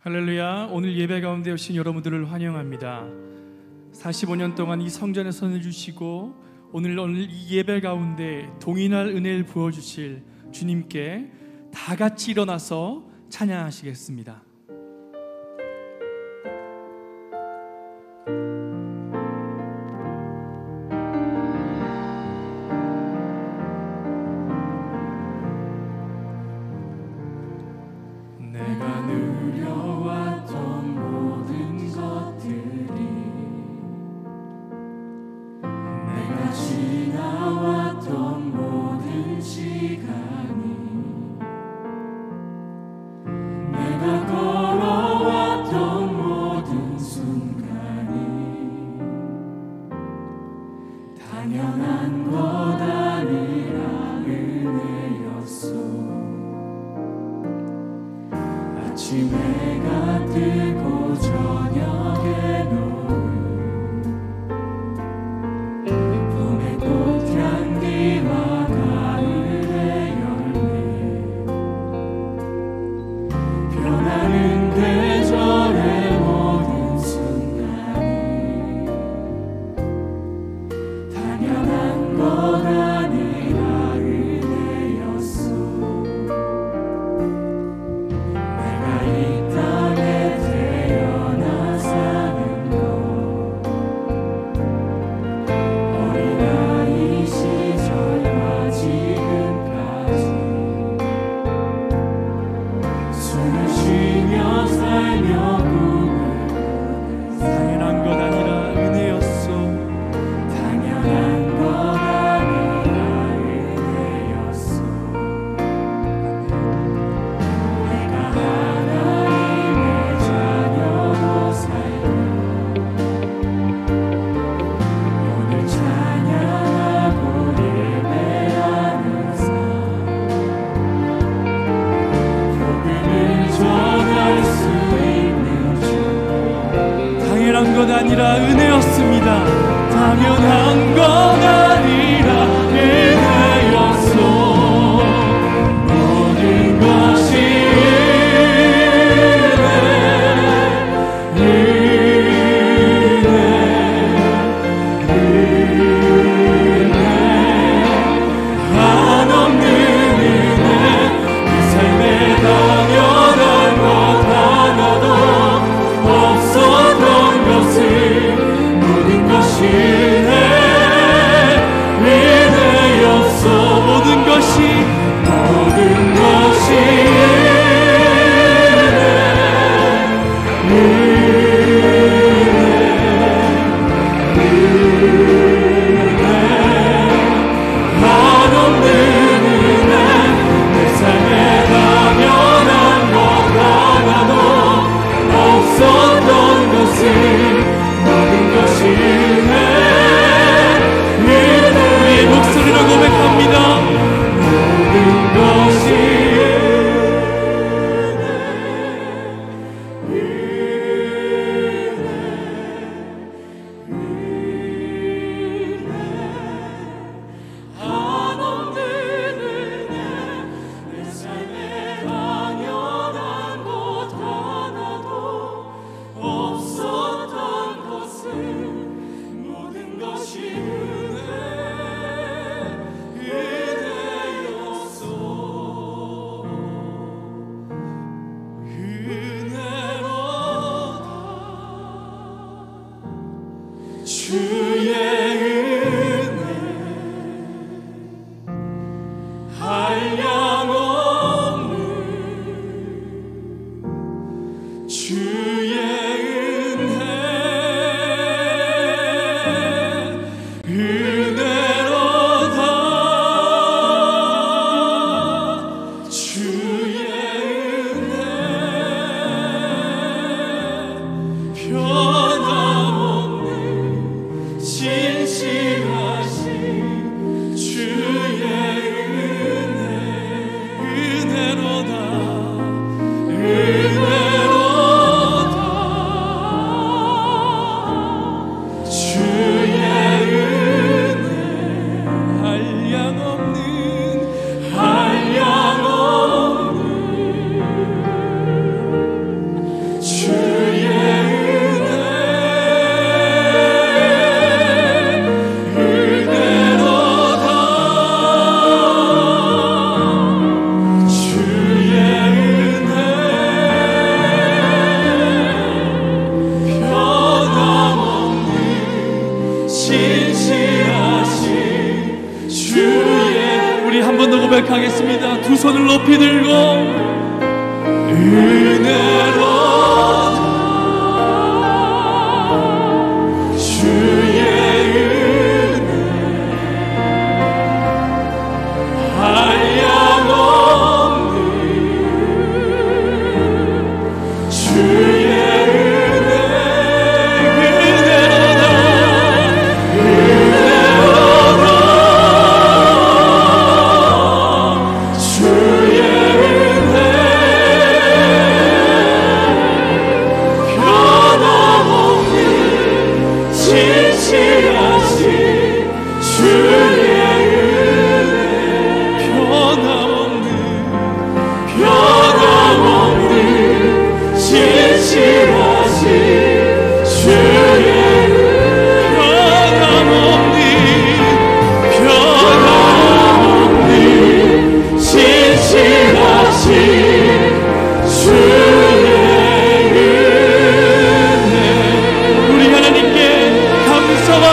할렐루야. 오늘 예배 가운데 오신 여러분들을 환영합니다. 45년 동안 이 성전에 선을 주시고 오늘 이 예배 가운데 동일할 은혜를 부어주실 주님께 다 같이 일어나서 찬양하시겠습니다. 내가 누려왔던 모든 것들이, 내가 지나왔던 모든 시간이, 내가 걸어왔던 모든 순간이 당연한 것 아니라 은혜였소. 아침 해가 뜨고 저녁에 노을, 봄의 꽃향기와 가을의 열매, 변하는 계절의 모든 순간이 당연한 것 아니라 은혜였소. 이 땅에 태어나 사는 것, 어린아이 시절과 지금까지 숨을 쉬며 살며 꿈을 꾸는, 당연한 것 아니라 은혜였소. 당연한 것 아니라 은혜였소. 내가 하나님의 자녀로 살며 오늘 찬양하고 예배하는 삶, 복음을 전할 수 있는 주, 당연한 것 아니라 은혜였습니다. 당연한 것 아니라 은혜였소. 모든 것이 한없는 은혜, 이 삶에 당연한 것 하나도 없었던 것을, 모든 것이 은혜, 고백하겠습니다. 두 손을 높이 들고 은혜로다 주의 은혜 한량없는 주의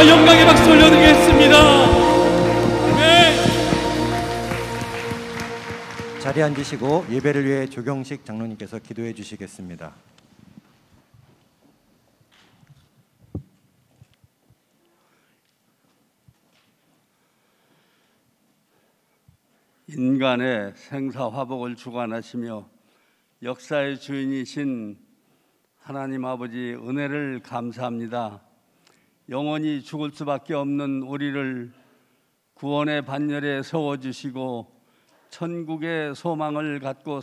영광의 박수 올려드리겠습니다. 네. 자리에 앉으시고 예배를 위해 조경식 장로님께서 기도해 주시겠습니다. 인간의 생사화복을 주관하시며 역사의 주인이신 하나님 아버지 은혜를 감사합니다. 영원히 죽을 수밖에 없는 우리를 구원의 반열에 세워주시고 천국의 소망을 갖고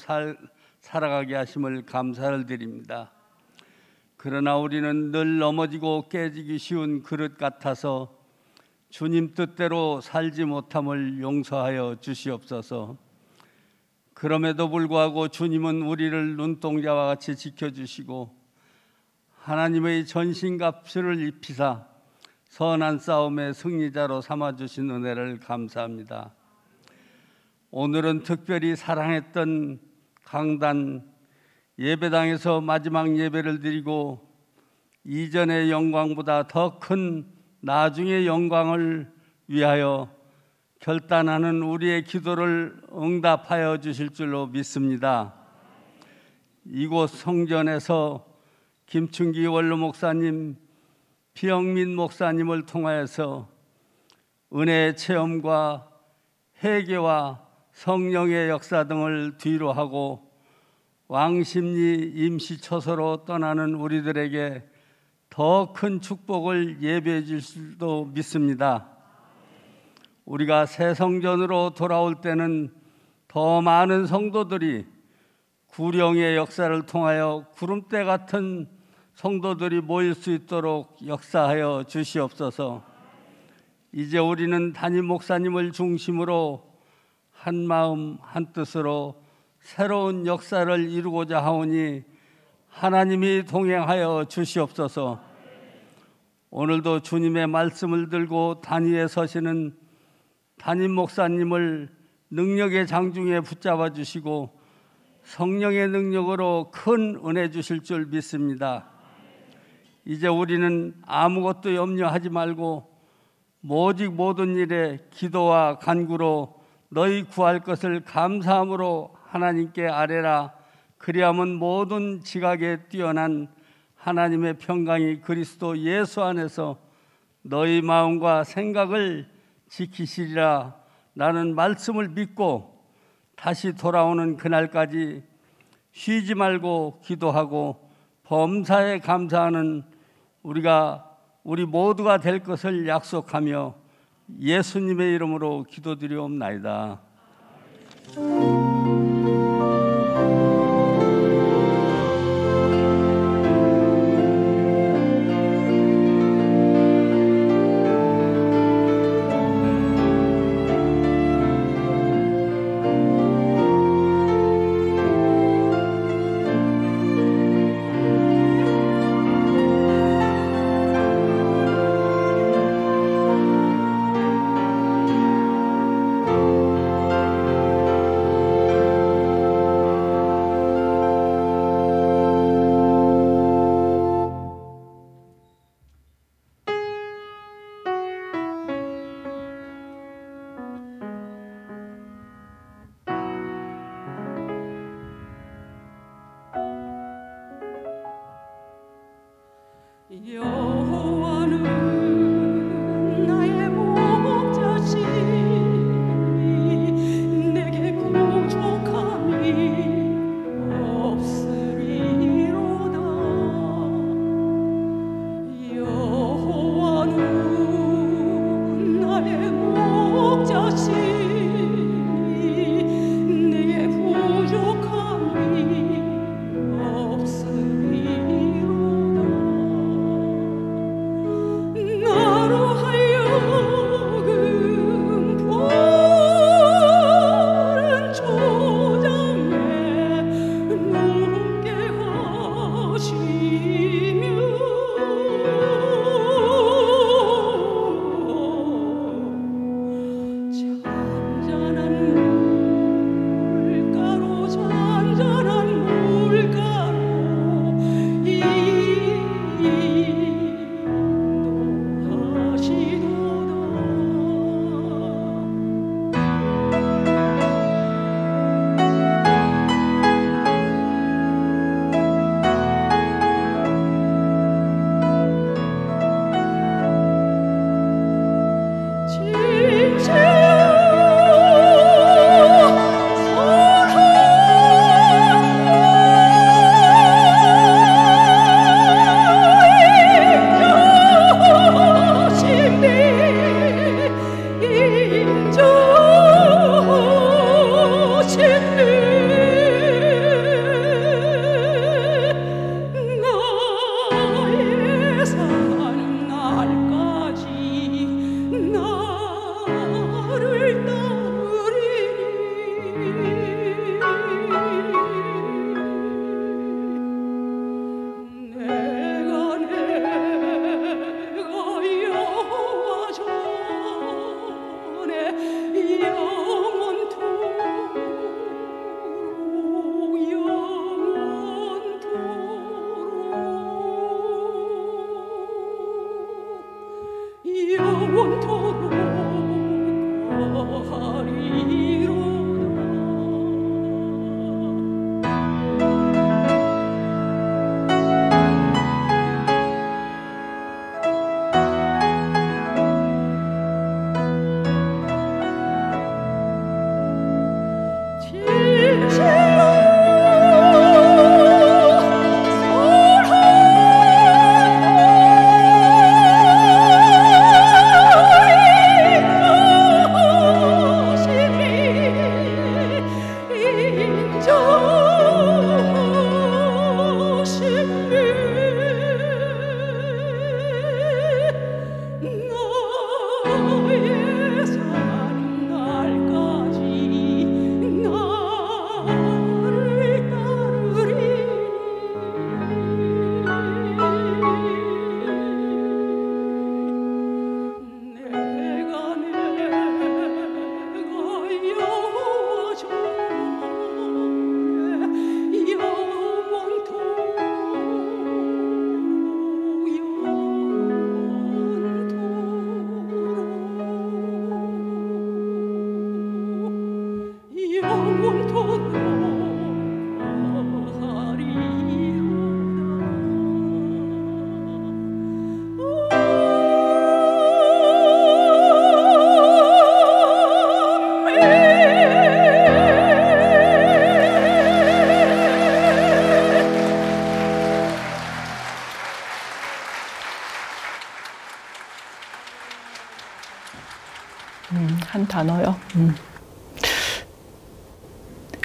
살아가게 하심을 감사를 드립니다. 그러나 우리는 늘 넘어지고 깨지기 쉬운 그릇 같아서 주님 뜻대로 살지 못함을 용서하여 주시옵소서. 그럼에도 불구하고 주님은 우리를 눈동자와 같이 지켜주시고 하나님의 전신갑주를 입히사 선한 싸움의 승리자로 삼아주신 은혜를 감사합니다. 오늘은 특별히 사랑했던 강단 예배당에서 마지막 예배를 드리고 이전의 영광보다 더 큰 나중의 영광을 위하여 결단하는 우리의 기도를 응답하여 주실 줄로 믿습니다. 이곳 성전에서 김충기 원로 목사님, 비영민 목사님을 통하여서 은혜의 체험과 회개와 성령의 역사 등을 뒤로 하고 왕십리 임시처소로 떠나는 우리들에게 더 큰 축복을 예배해 줄 줄도 믿습니다. 우리가 새 성전으로 돌아올 때는 더 많은 성도들이 구령의 역사를 통하여 구름대 같은 성도들이 모일 수 있도록 역사하여 주시옵소서. 이제 우리는 담임 목사님을 중심으로 한 마음 한 뜻으로 새로운 역사를 이루고자 하오니 하나님이 동행하여 주시옵소서. 오늘도 주님의 말씀을 들고 단위에 서시는 담임 목사님을 능력의 장중에 붙잡아 주시고 성령의 능력으로 큰 은혜 주실 줄 믿습니다. 이제 우리는 아무것도 염려하지 말고 오직 모든 일에 기도와 간구로 너희 구할 것을 감사함으로 하나님께 아뢰라. 그리하면 모든 지각에 뛰어난 하나님의 평강이 그리스도 예수 안에서 너희 마음과 생각을 지키시리라. 나는 말씀을 믿고 다시 돌아오는 그날까지 쉬지 말고 기도하고 범사에 감사하는 우리 모두가 될 것을 약속하며 예수님의 이름으로 기도드리옵나이다.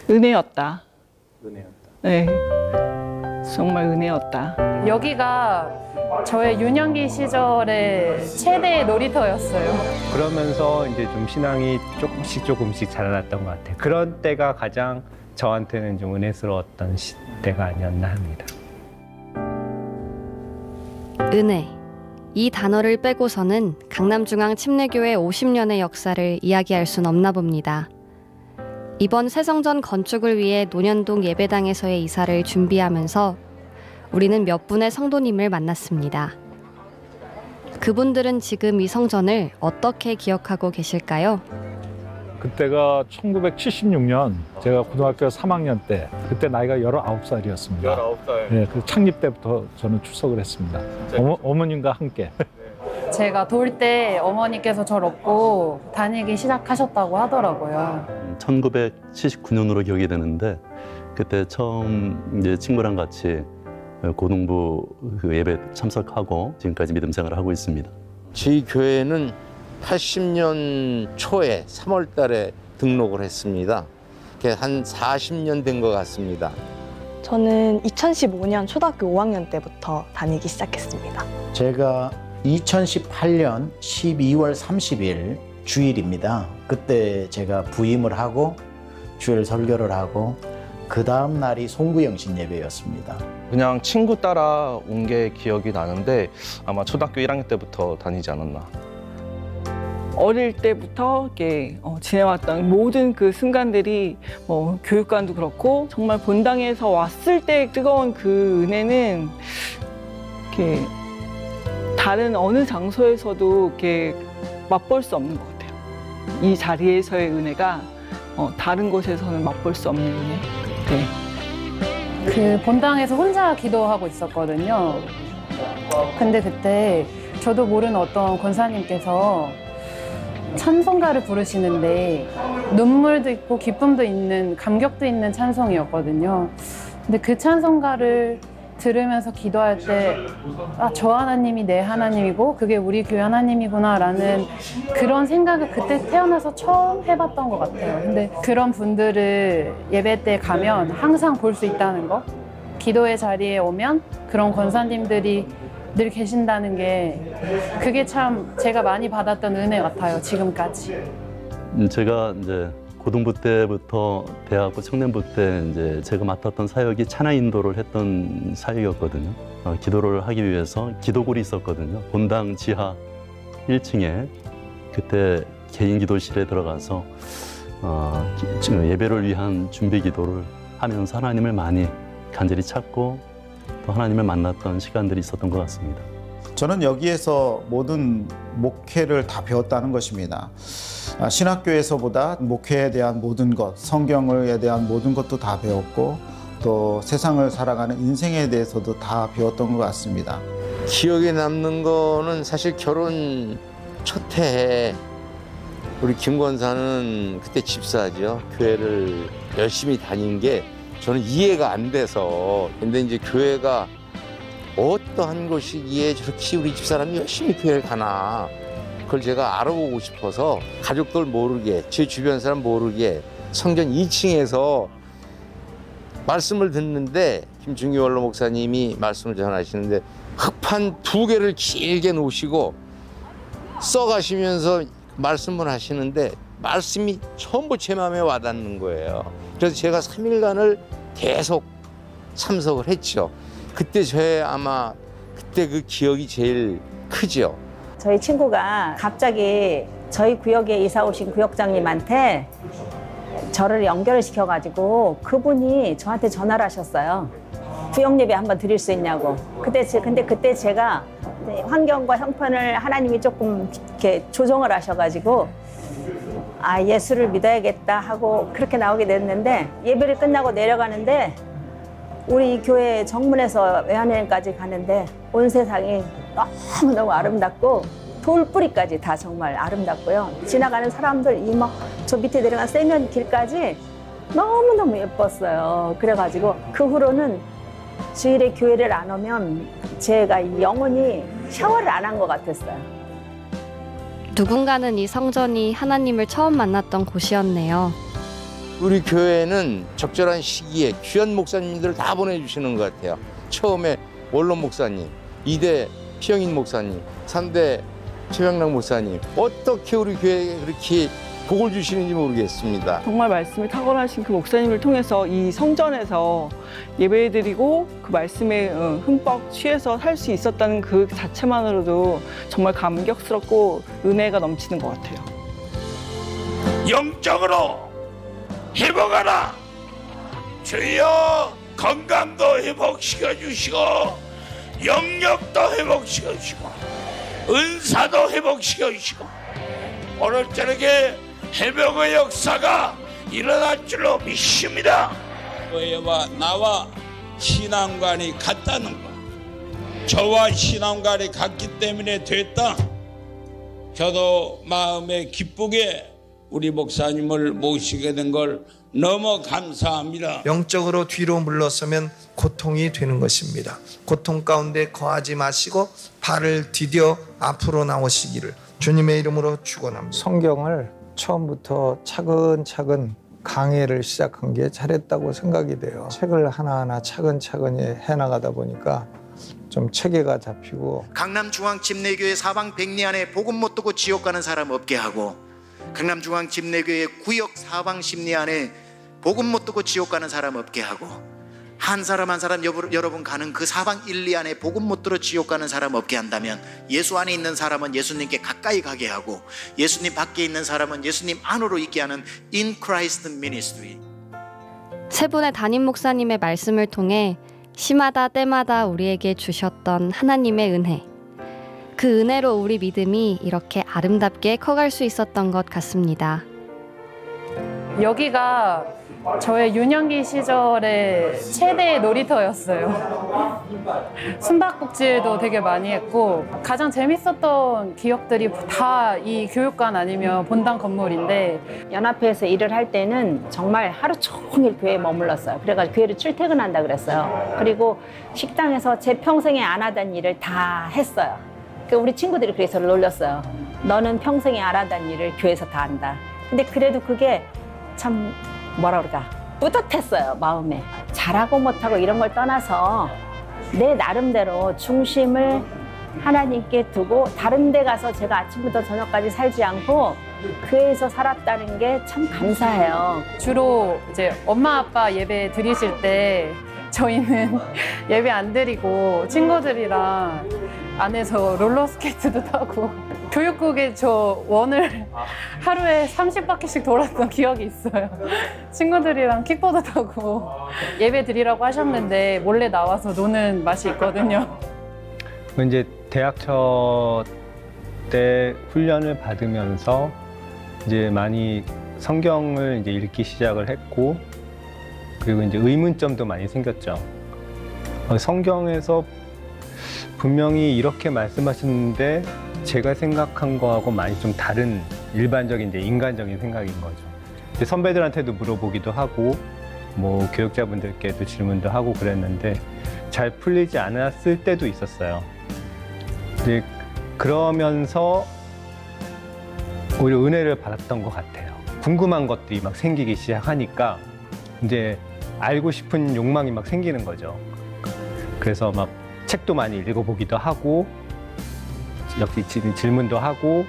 은혜였다. 은혜였다. 네, 정말 은혜였다. 여기가 저의 유년기 시절의 최대 놀이터였어요. 그러면서 이제 좀 신앙이 조금씩 자라났던 것 같아요. 그런 때가 가장 저한테는 좀 은혜스러웠던 때가 아니었나 합니다. 은혜. 이 단어를 빼고서는 강남중앙 침례교회 50년의 역사를 이야기할 순 없나 봅니다. 이번 새성전 건축을 위해 논현동 예배당에서의 이사를 준비하면서 우리는 몇 분의 성도님을 만났습니다. 그분들은 지금 이 성전을 어떻게 기억하고 계실까요? 그때가 1976년 제가 고등학교 3학년 때 그때 나이가 19살이었습니다. 19살. 네, 그 창립 때부터 저는 출석을 했습니다. 어머님과 함께. 제가 돌 때 어머니께서 저를 업고 다니기 시작하셨다고 하더라고요. 1979년으로 기억이 되는데 그때 처음 이제 친구랑 같이 고등부 그 예배 참석하고 지금까지 믿음 생활을 하고 있습니다. 저희 교회는 80년 초에 3월 달에 등록을 했습니다. 한 40년 된 것 같습니다. 저는 2015년 초등학교 5학년 때부터 다니기 시작했습니다. 제가 2018년 12월 30일 주일입니다. 그때 제가 부임을 하고 주일 설교를 하고 그 다음 날이 송구영신 예배였습니다. 그냥 친구 따라 온 게 기억이 나는데 아마 초등학교 1학년 때부터 다니지 않았나. 어릴 때부터 이렇게 지내왔던 모든 그 순간들이 교육관도 그렇고 정말 본당에서 왔을 때 뜨거운 그 은혜는 이렇게 다른 어느 장소에서도 이렇게 맛볼 수 없는 것 같아요. 이 자리에서의 은혜가 다른 곳에서는 맛볼 수 없는 은혜. 네. 그 본당에서 혼자 기도하고 있었거든요. 근데 그때 저도 모르는 어떤 권사님께서 찬송가를 부르시는데 눈물도 있고 기쁨도 있는 감격도 있는 찬송이었거든요. 근데 그 찬송가를 들으면서 기도할 때 아, 저 하나님이 내 하나님이고 그게 우리 교회 하나님이구나 라는 그런 생각을 그때 태어나서 처음 해봤던 것 같아요. 근데 그런 분들을 예배 때 가면 항상 볼 수 있다는 거, 기도의 자리에 오면 그런 권사님들이 늘 계신다는 게 그게 참 제가 많이 받았던 은혜 같아요, 지금까지. 제가 이제 고등부 때부터 대학교 청년부 때 이제 제가 맡았던 사역이 찬양 인도를 했던 사역이었거든요. 기도를 하기 위해서 기도굴이 있었거든요. 본당 지하 1층에 그때 개인 기도실에 들어가서 예배를 위한 준비 기도를 하면서 하나님을 많이 간절히 찾고 또 하나님을 만났던 시간들이 있었던 것 같습니다. 저는 여기에서 모든 목회를 다 배웠다는 것입니다. 신학교에서보다 목회에 대한 모든 것, 성경에 대한 모든 것도 다 배웠고 또 세상을 살아가는 인생에 대해서도 다 배웠던 것 같습니다. 기억에 남는 거는 사실 결혼 첫 해에 우리 김 권사는 그때 집사죠. 교회를 열심히 다닌 게 저는 이해가 안 돼서. 근데 이제 교회가 어떠한 것이기에 저렇게 우리 집사람이 열심히 교회를 가나 그걸 제가 알아보고 싶어서 가족들 모르게 제 주변 사람 모르게 성전 2층에서 말씀을 듣는데 김중기 원로 목사님이 말씀을 전하시는데 흑판 2개를 길게 놓으시고 써가시면서 말씀을 하시는데 말씀이 전부 제 마음에 와닿는 거예요. 그래서 제가 3일간을 계속 참석을 했죠. 그때 저의 아마 그때 그 기억이 제일 크죠. 저희 친구가 갑자기 저희 구역에 이사 오신 구역장님한테 저를 연결을 시켜가지고 그분이 저한테 전화를 하셨어요. 구역 예배 한번 드릴 수 있냐고. 근데 그때 제가 환경과 형편을 하나님이 조금 이렇게 조정을 하셔가지고 아, 예수를 믿어야겠다 하고 그렇게 나오게 됐는데 예배를 끝나고 내려가는데 우리 교회 정문에서 외환회관까지 가는데 온 세상이 너무너무 아름답고 돌뿌리까지 다 정말 아름답고요. 지나가는 사람들 이 막 저 밑에 내려간 세면 길까지 너무너무 예뻤어요. 그래가지고 그 후로는 주일에 교회를 안 오면 제가 영원히 샤워를 안 한 것 같았어요. 누군가는 이 성전이 하나님을 처음 만났던 곳이었네요. 우리 교회는 적절한 시기에 귀한 목사님들을 다 보내주시는 것 같아요. 처음에 원론 목사님, 2대 피영인 목사님, 3대 최병락 목사님. 어떻게 우리 교회에 그렇게 복을 주시는지 모르겠습니다. 정말 말씀이 탁월하신 그 목사님을 통해서 이 성전에서 예배드리고 그 말씀에 흠뻑 취해서 살 수 있었다는 그 자체만으로도 정말 감격스럽고 은혜가 넘치는 것 같아요. 영적으로 회복하라. 주여 건강도 회복시켜 주시고 영역도 회복시켜 주시고 은사도 회복시켜 주시고 오늘 저녁에 회복의 역사가 일어날 줄로 믿습니다. 교회와 나와 신앙관이 같다는 것, 저와 신앙관이 같기 때문에 됐다. 저도 마음에 기쁘게 우리 목사님을 모시게 된 걸 너무 감사합니다. 영적으로 뒤로 물러서면 고통이 되는 것입니다. 고통 가운데 거하지 마시고 발을 디뎌 앞으로 나오시기를 주님의 이름으로 축원합니다. 성경을 처음부터 차근차근 강해를 시작한 게 잘했다고 생각이 돼요. 책을 하나하나 차근차근히 해나가다 보니까 좀 체계가 잡히고. 강남중앙집내교회 사방 백리 안에 복음 못 듣고 지옥 가는 사람 없게 하고, 강남중앙집내교회 구역 사방 십리 안에 복음 못 듣고 지옥 가는 사람 없게 하고, 한 사람 한 사람 여러분 가는 그 사방 1, 2 안에 복음 못 들어 지옥 가는 사람 없게 한다면, 예수 안에 있는 사람은 예수님께 가까이 가게 하고 예수님 밖에 있는 사람은 예수님 안으로 있게 하는 In Christ Ministry. 세 분의 담임 목사님의 말씀을 통해 시마다 때마다 우리에게 주셨던 하나님의 은혜, 그 은혜로 우리 믿음이 이렇게 아름답게 커갈 수 있었던 것 같습니다. 여기가 저의 유년기 시절의 최대 놀이터였어요. 숨바꼭질도 되게 많이 했고, 가장 재밌었던 기억들이 다 이 교육관 아니면 본당 건물인데, 연합회에서 일을 할 때는 정말 하루 종일 교회에 머물렀어요. 그래가지고 교회를 출퇴근한다 그랬어요. 그리고 식당에서 제 평생에 안 하던 일을 다 했어요. 우리 친구들이 그래서 놀렸어요. 너는 평생에 안 하던 일을 교회에서 다 한다. 근데 그래도 그게 참 뭐라 그럴까, 뿌듯했어요. 마음에. 잘하고 못하고 이런 걸 떠나서 내 나름대로 중심을 하나님께 두고 다른 데 가서 제가 아침부터 저녁까지 살지 않고 교회에서 살았다는 게 참 감사해요. 주로 이제 엄마 아빠 예배 드리실 때 저희는 예배 안 드리고 친구들이랑 안에서 롤러스케이트도 타고, 교육국에 저 원을 하루에 30바퀴씩 돌았던 기억이 있어요. 친구들이랑 킥보드 타고. 예배 드리라고 하셨는데 몰래 나와서 노는 맛이 있거든요. 이제 대학처 때 훈련을 받으면서 이제 많이 성경을 이제 읽기 시작을 했고, 그리고 이제 의문점도 많이 생겼죠. 성경에서 분명히 이렇게 말씀하셨는데 제가 생각한 거하고 많이 좀 다른 일반적인 이제 인간적인 생각인 거죠. 이제 선배들한테도 물어보기도 하고, 뭐 교육자분들께도 질문도 하고 그랬는데 잘 풀리지 않았을 때도 있었어요. 이제 그러면서 오히려 은혜를 받았던 것 같아요. 궁금한 것들이 막 생기기 시작하니까 이제 알고 싶은 욕망이 막 생기는 거죠. 그래서 막 책도 많이 읽어보기도 하고, 역시 질문도 하고,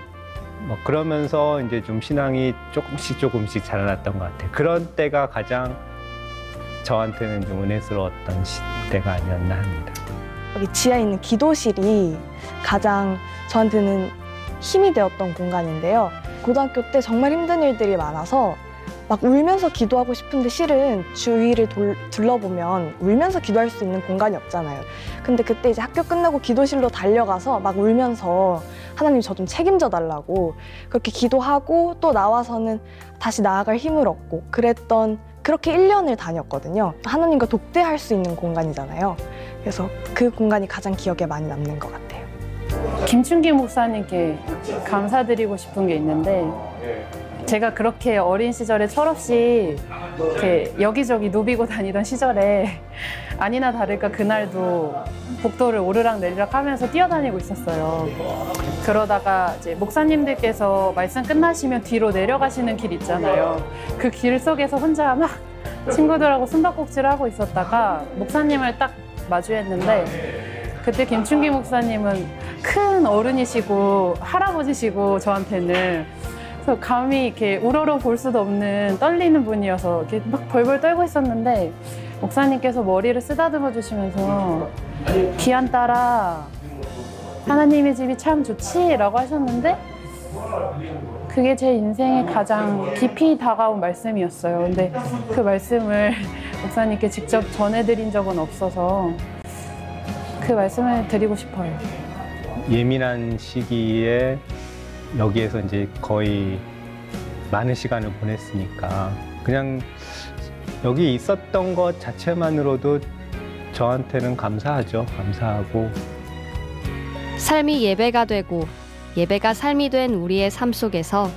막 그러면서 이제 좀 신앙이 조금씩 자라났던 것 같아요. 그런 때가 가장 저한테는 좀 은혜스러웠던 때가 아니었나 합니다. 여기 지하에 있는 기도실이 가장 저한테는 힘이 되었던 공간인데요. 고등학교 때 정말 힘든 일들이 많아서 막 울면서 기도하고 싶은데 실은 주위를 둘러보면 울면서 기도할 수 있는 공간이 없잖아요. 근데 그때 이제 학교 끝나고 기도실로 달려가서 막 울면서 하나님 저 좀 책임져 달라고 그렇게 기도하고, 또 나와서는 다시 나아갈 힘을 얻고 그렇게 1년을 다녔거든요. 하나님과 독대할 수 있는 공간이잖아요. 그래서 그 공간이 가장 기억에 많이 남는 것 같아요. 김춘기 목사님께 감사드리고 싶은 게 있는데, 제가 그렇게 어린 시절에 철없이 이렇게 여기저기 누비고 다니던 시절에 아니나 다를까 그날도 복도를 오르락 내리락 하면서 뛰어다니고 있었어요. 그러다가 이제 목사님들께서 말씀 끝나시면 뒤로 내려가시는 길 있잖아요. 그 길 속에서 혼자 막 친구들하고 숨바꼭질을 하고 있었다가 목사님을 딱 마주했는데 그때 김춘기 목사님은 큰 어른이시고 할아버지시고 저한테는 그래서 감히 이렇게 우러러 볼 수도 없는 떨리는 분이어서 이렇게 막 벌벌 떨고 있었는데 목사님께서 머리를 쓰다듬어 주시면서 귀한 딸아 하나님의 집이 참 좋지? 라고 하셨는데 그게 제 인생에 가장 깊이 다가온 말씀이었어요. 근데 그 말씀을 목사님께 직접 전해드린 적은 없어서 그 말씀을 드리고 싶어요. 예민한 시기에 여기에서 이제 거의 많은 시간을 보냈으니까 그냥 여기 있었던 것 자체만으로도 저한테는 감사하죠. 감사하고. 삶이 예배가 되고 예배가 삶이 된 우리의 삶 속에서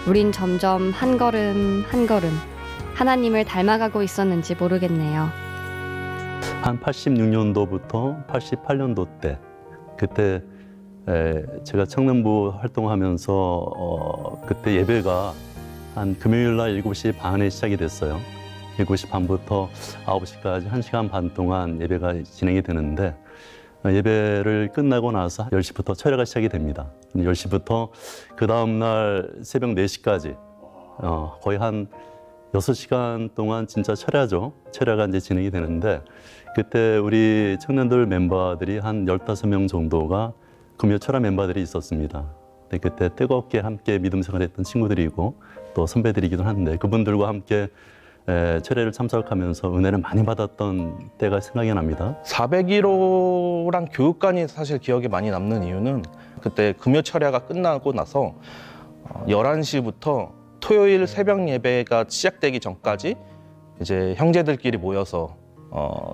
우린 점점 한 걸음 한 걸음 하나님을 닮아가고 있었는지 모르겠네요. 한 86년도부터 88년도 때 그때 제가 청년부 활동하면서 그때 예배가 한 금요일 날 7시 반에 시작이 됐어요. 7시 반부터 9시까지 1시간 반 동안 예배가 진행이 되는데 예배를 끝나고 나서 10시부터 철야가 시작이 됩니다. 10시부터 그 다음날 새벽 4시까지 거의 한 6시간 동안 진짜 철야죠. 철야가 이제 진행이 되는데 그때 우리 청년들 멤버들이 한 15명 정도가 금요 철야 멤버들이 있었습니다. 근데 그때 뜨겁게 함께 믿음 생활했던 친구들이고 또 선배들이기도 한데 그분들과 함께 철야를 참석하면서 은혜를 많이 받았던 때가 생각이 납니다. 401호랑 교육관이 사실 기억에 많이 남는 이유는 그때 금요 철야가 끝나고 나서 11시부터 토요일 새벽 예배가 시작되기 전까지 이제 형제들끼리 모여서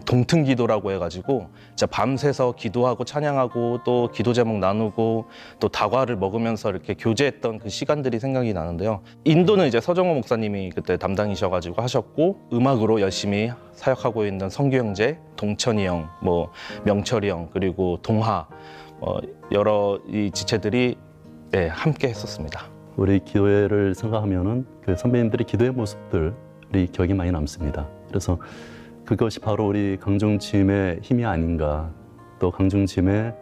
동튼 기도라고 해가지고 진짜 밤새서 기도하고 찬양하고 또 기도 제목 나누고 또 다과를 먹으면서 이렇게 교제했던 그 시간들이 생각이 나는데요. 인도는 이제 서정호 목사님이 그때 담당이셔가지고 하셨고 음악으로 열심히 사역하고 있는 성규 형제, 동천이 형, 뭐 명철이 형 그리고 동하 여러 이 지체들이 함께 했었습니다. 우리 기도회를 생각하면은 그 선배님들의 기도의 모습들이 기억이 많이 남습니다. 그래서 그것이 바로 우리 강중침의 힘이 아닌가, 또 강중침의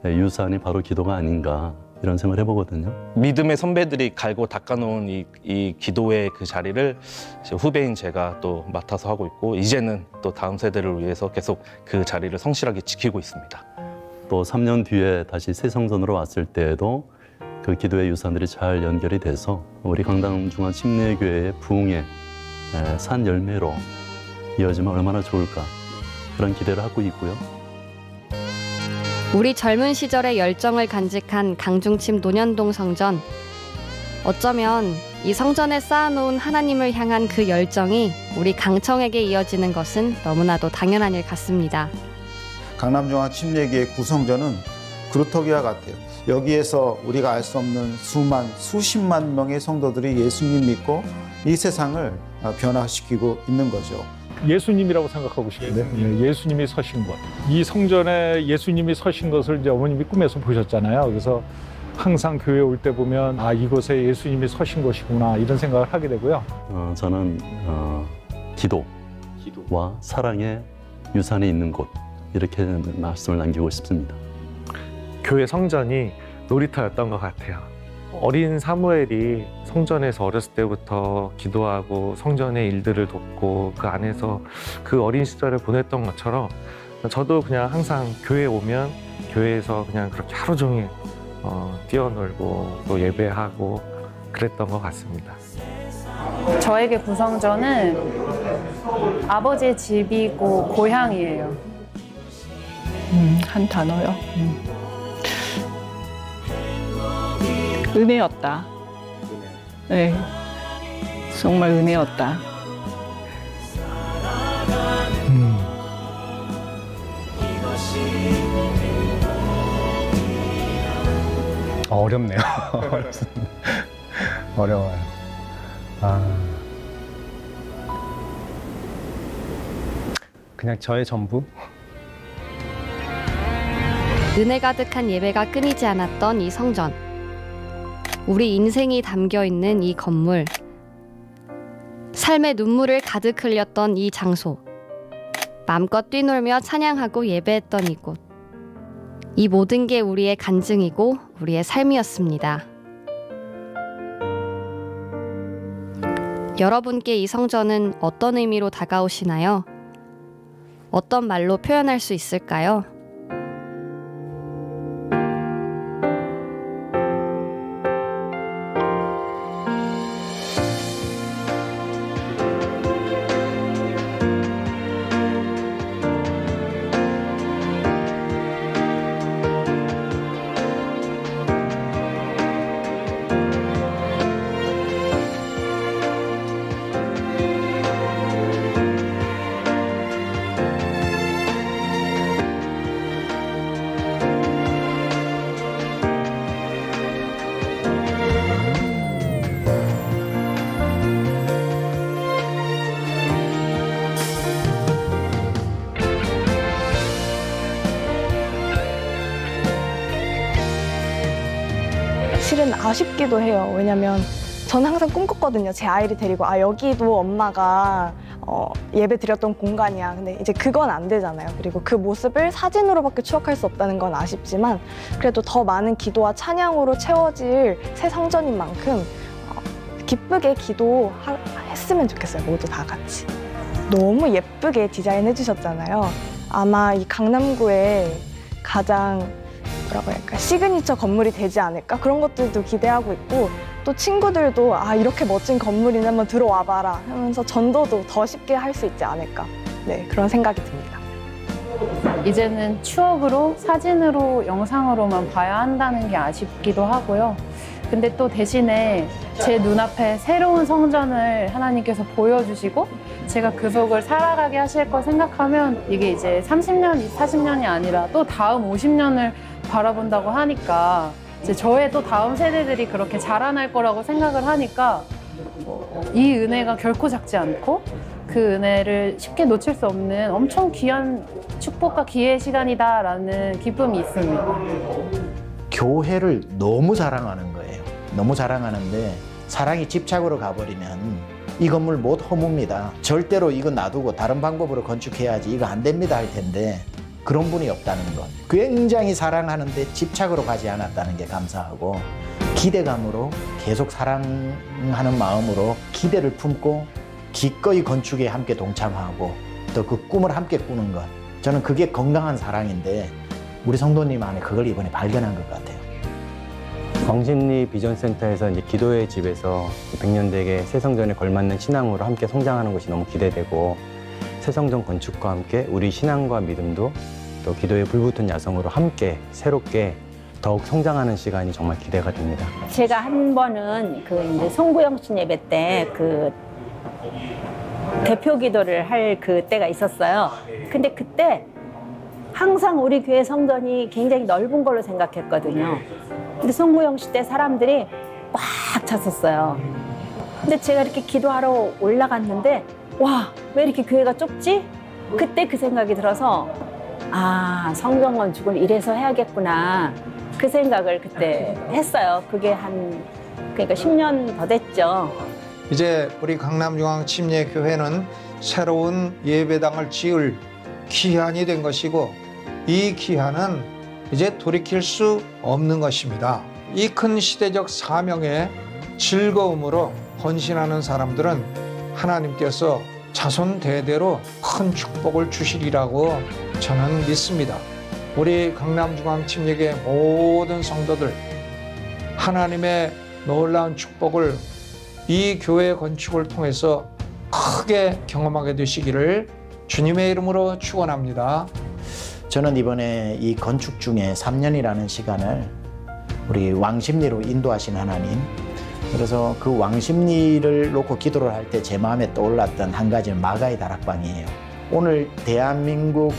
유산이 바로 기도가 아닌가 이런 생각을 해보거든요. 믿음의 선배들이 갈고 닦아놓은 이 기도의 그 자리를 후배인 제가 또 맡아서 하고 있고 이제는 또 다음 세대를 위해서 계속 그 자리를 성실하게 지키고 있습니다. 또 3년 뒤에 다시 새성전으로 왔을 때에도 그 기도의 유산들이 잘 연결이 돼서 우리 강남중앙침례교회의 부흥의 산 열매로 이어지면 얼마나 좋을까 그런 기대를 하고 있고요. 우리 젊은 시절의 열정을 간직한 강중침 논현동 성전. 어쩌면 이 성전에 쌓아놓은 하나님을 향한 그 열정이 우리 강청에게 이어지는 것은 너무나도 당연한 일 같습니다. 강남중앙침례교회 구성전은 그루터기와 같아요. 여기에서 우리가 알 수 없는 수십만 명의 성도들이 예수님 믿고 이 세상을 변화시키고 있는 거죠. 예수님이라고 생각하고 싶은데 예수님이 서신 곳. 이 성전에 예수님이 서신 것을 이제 어머님이 꿈에서 보셨잖아요. 그래서 항상 교회 올 때 보면 아 이곳에 예수님이 서신 곳이구나 이런 생각을 하게 되고요. 저는 기도와 사랑의 유산이 있는 곳 이렇게 말씀을 남기고 싶습니다. 교회 성전이 놀이터였던 것 같아요. 어린 사무엘이 성전에서 어렸을 때부터 기도하고 성전의 일들을 돕고 그 안에서 그 어린 시절을 보냈던 것처럼 저도 그냥 항상 교회에 오면 교회에서 그냥 그렇게 하루 종일 뛰어놀고 또 예배하고 그랬던 것 같습니다. 저에게 구성전은 아버지의 집이고 고향이에요. 한 단어요. 은혜였다. 네, 정말 은혜였다. 어렵네요. 어려워요. 그냥 저의 전부. 은혜 가득한 예배가 끊이지 않았던 이 성전. 우리 인생이 담겨 있는 이 건물. 삶의 눈물을 가득 흘렸던 이 장소. 마음껏 뛰놀며 찬양하고 예배했던 이곳. 이 모든 게 우리의 간증이고 우리의 삶이었습니다. 여러분께 이 성전은 어떤 의미로 다가오시나요? 어떤 말로 표현할 수 있을까요? 실은 아쉽기도 해요. 왜냐면 저는 항상 꿈꿨거든요. 제 아이를 데리고 여기도 엄마가 예배 드렸던 공간이야. 근데 이제 그건 안 되잖아요. 그리고 그 모습을 사진으로밖에 추억할 수 없다는 건 아쉽지만 그래도 더 많은 기도와 찬양으로 채워질 새 성전인 만큼 기쁘게 기도했으면 좋겠어요. 모두 다 같이. 너무 예쁘게 디자인해 주셨잖아요. 아마 이 강남구에 가장 뭐라고 할까 시그니처 건물이 되지 않을까 그런 것들도 기대하고 있고 또 친구들도 이렇게 멋진 건물이니 한번 들어와 봐라 하면서 전도도 더 쉽게 할 수 있지 않을까 그런 생각이 듭니다. 이제는 추억으로 사진으로 영상으로만 봐야 한다는 게 아쉽기도 하고요. 근데 또 대신에 제 눈앞에 새로운 성전을 하나님께서 보여주시고 제가 그 속을 살아가게 하실 걸 생각하면 이게 이제 30년, 40년이 아니라 또 다음 50년을 바라본다고 하니까 이제 저의 또 다음 세대들이 그렇게 자라날 거라고 생각을 하니까 이 은혜가 결코 작지 않고 그 은혜를 쉽게 놓칠 수 없는 엄청 귀한 축복과 기회의 시간이다라는 기쁨이 있습니다. 교회를 너무 사랑하는 거예요. 너무 사랑하는데 사랑이 집착으로 가버리면 이 건물 못 허뭅니다. 절대로 이거 놔두고 다른 방법으로 건축해야지 이거 안 됩니다 할 텐데 그런 분이 없다는 것. 굉장히 사랑하는데 집착으로 가지 않았다는 게 감사하고 기대감으로 계속 사랑하는 마음으로 기대를 품고 기꺼이 건축에 함께 동참하고 또 그 꿈을 함께 꾸는 것. 저는 그게 건강한 사랑인데 우리 성도님 안에 그걸 이번에 발견한 것 같아요. 광심리 비전센터에서 이제 기도의 집에서 100년대의 새 성전에 걸맞는 신앙으로 함께 성장하는 것이 너무 기대되고 새 성전 건축과 함께 우리 신앙과 믿음도 또 기도의 불붙은 야성으로 함께 새롭게 더욱 성장하는 시간이 정말 기대가 됩니다. 제가 한 번은 이제 송구영신 예배 때 대표 기도를 할 그때가 있었어요. 근데 그때 항상 우리 교회 성전이 굉장히 넓은 걸로 생각했거든요. 근데 송구영신 때 사람들이 꽉 찼었어요. 근데 제가 이렇게 기도하러 올라갔는데 와, 왜 이렇게 교회가 좁지? 그때 그 생각이 들어서 성전 건축을 이래서 해야겠구나 그 생각을 그때 했어요. 그게 그러니까 10년 더 됐죠. 이제 우리 강남중앙침례교회는 새로운 예배당을 지을 기한이 된 것이고 이 기한은 이제 돌이킬 수 없는 것입니다. 이 큰 시대적 사명에 즐거움으로 헌신하는 사람들은 하나님께서 자손 대대로 큰 축복을 주시리라고 저는 믿습니다. 우리 강남중앙침례교회 모든 성도들 하나님의 놀라운 축복을 이 교회 건축을 통해서 크게 경험하게 되시기를 주님의 이름으로 축원합니다. 저는 이번에 이 건축 중에 3년이라는 시간을 우리 왕십리로 인도하신 하나님, 그래서 그 왕십리를 놓고 기도를 할 때 제 마음에 떠올랐던 한 가지는 마가의 다락방이에요. 오늘 대한민국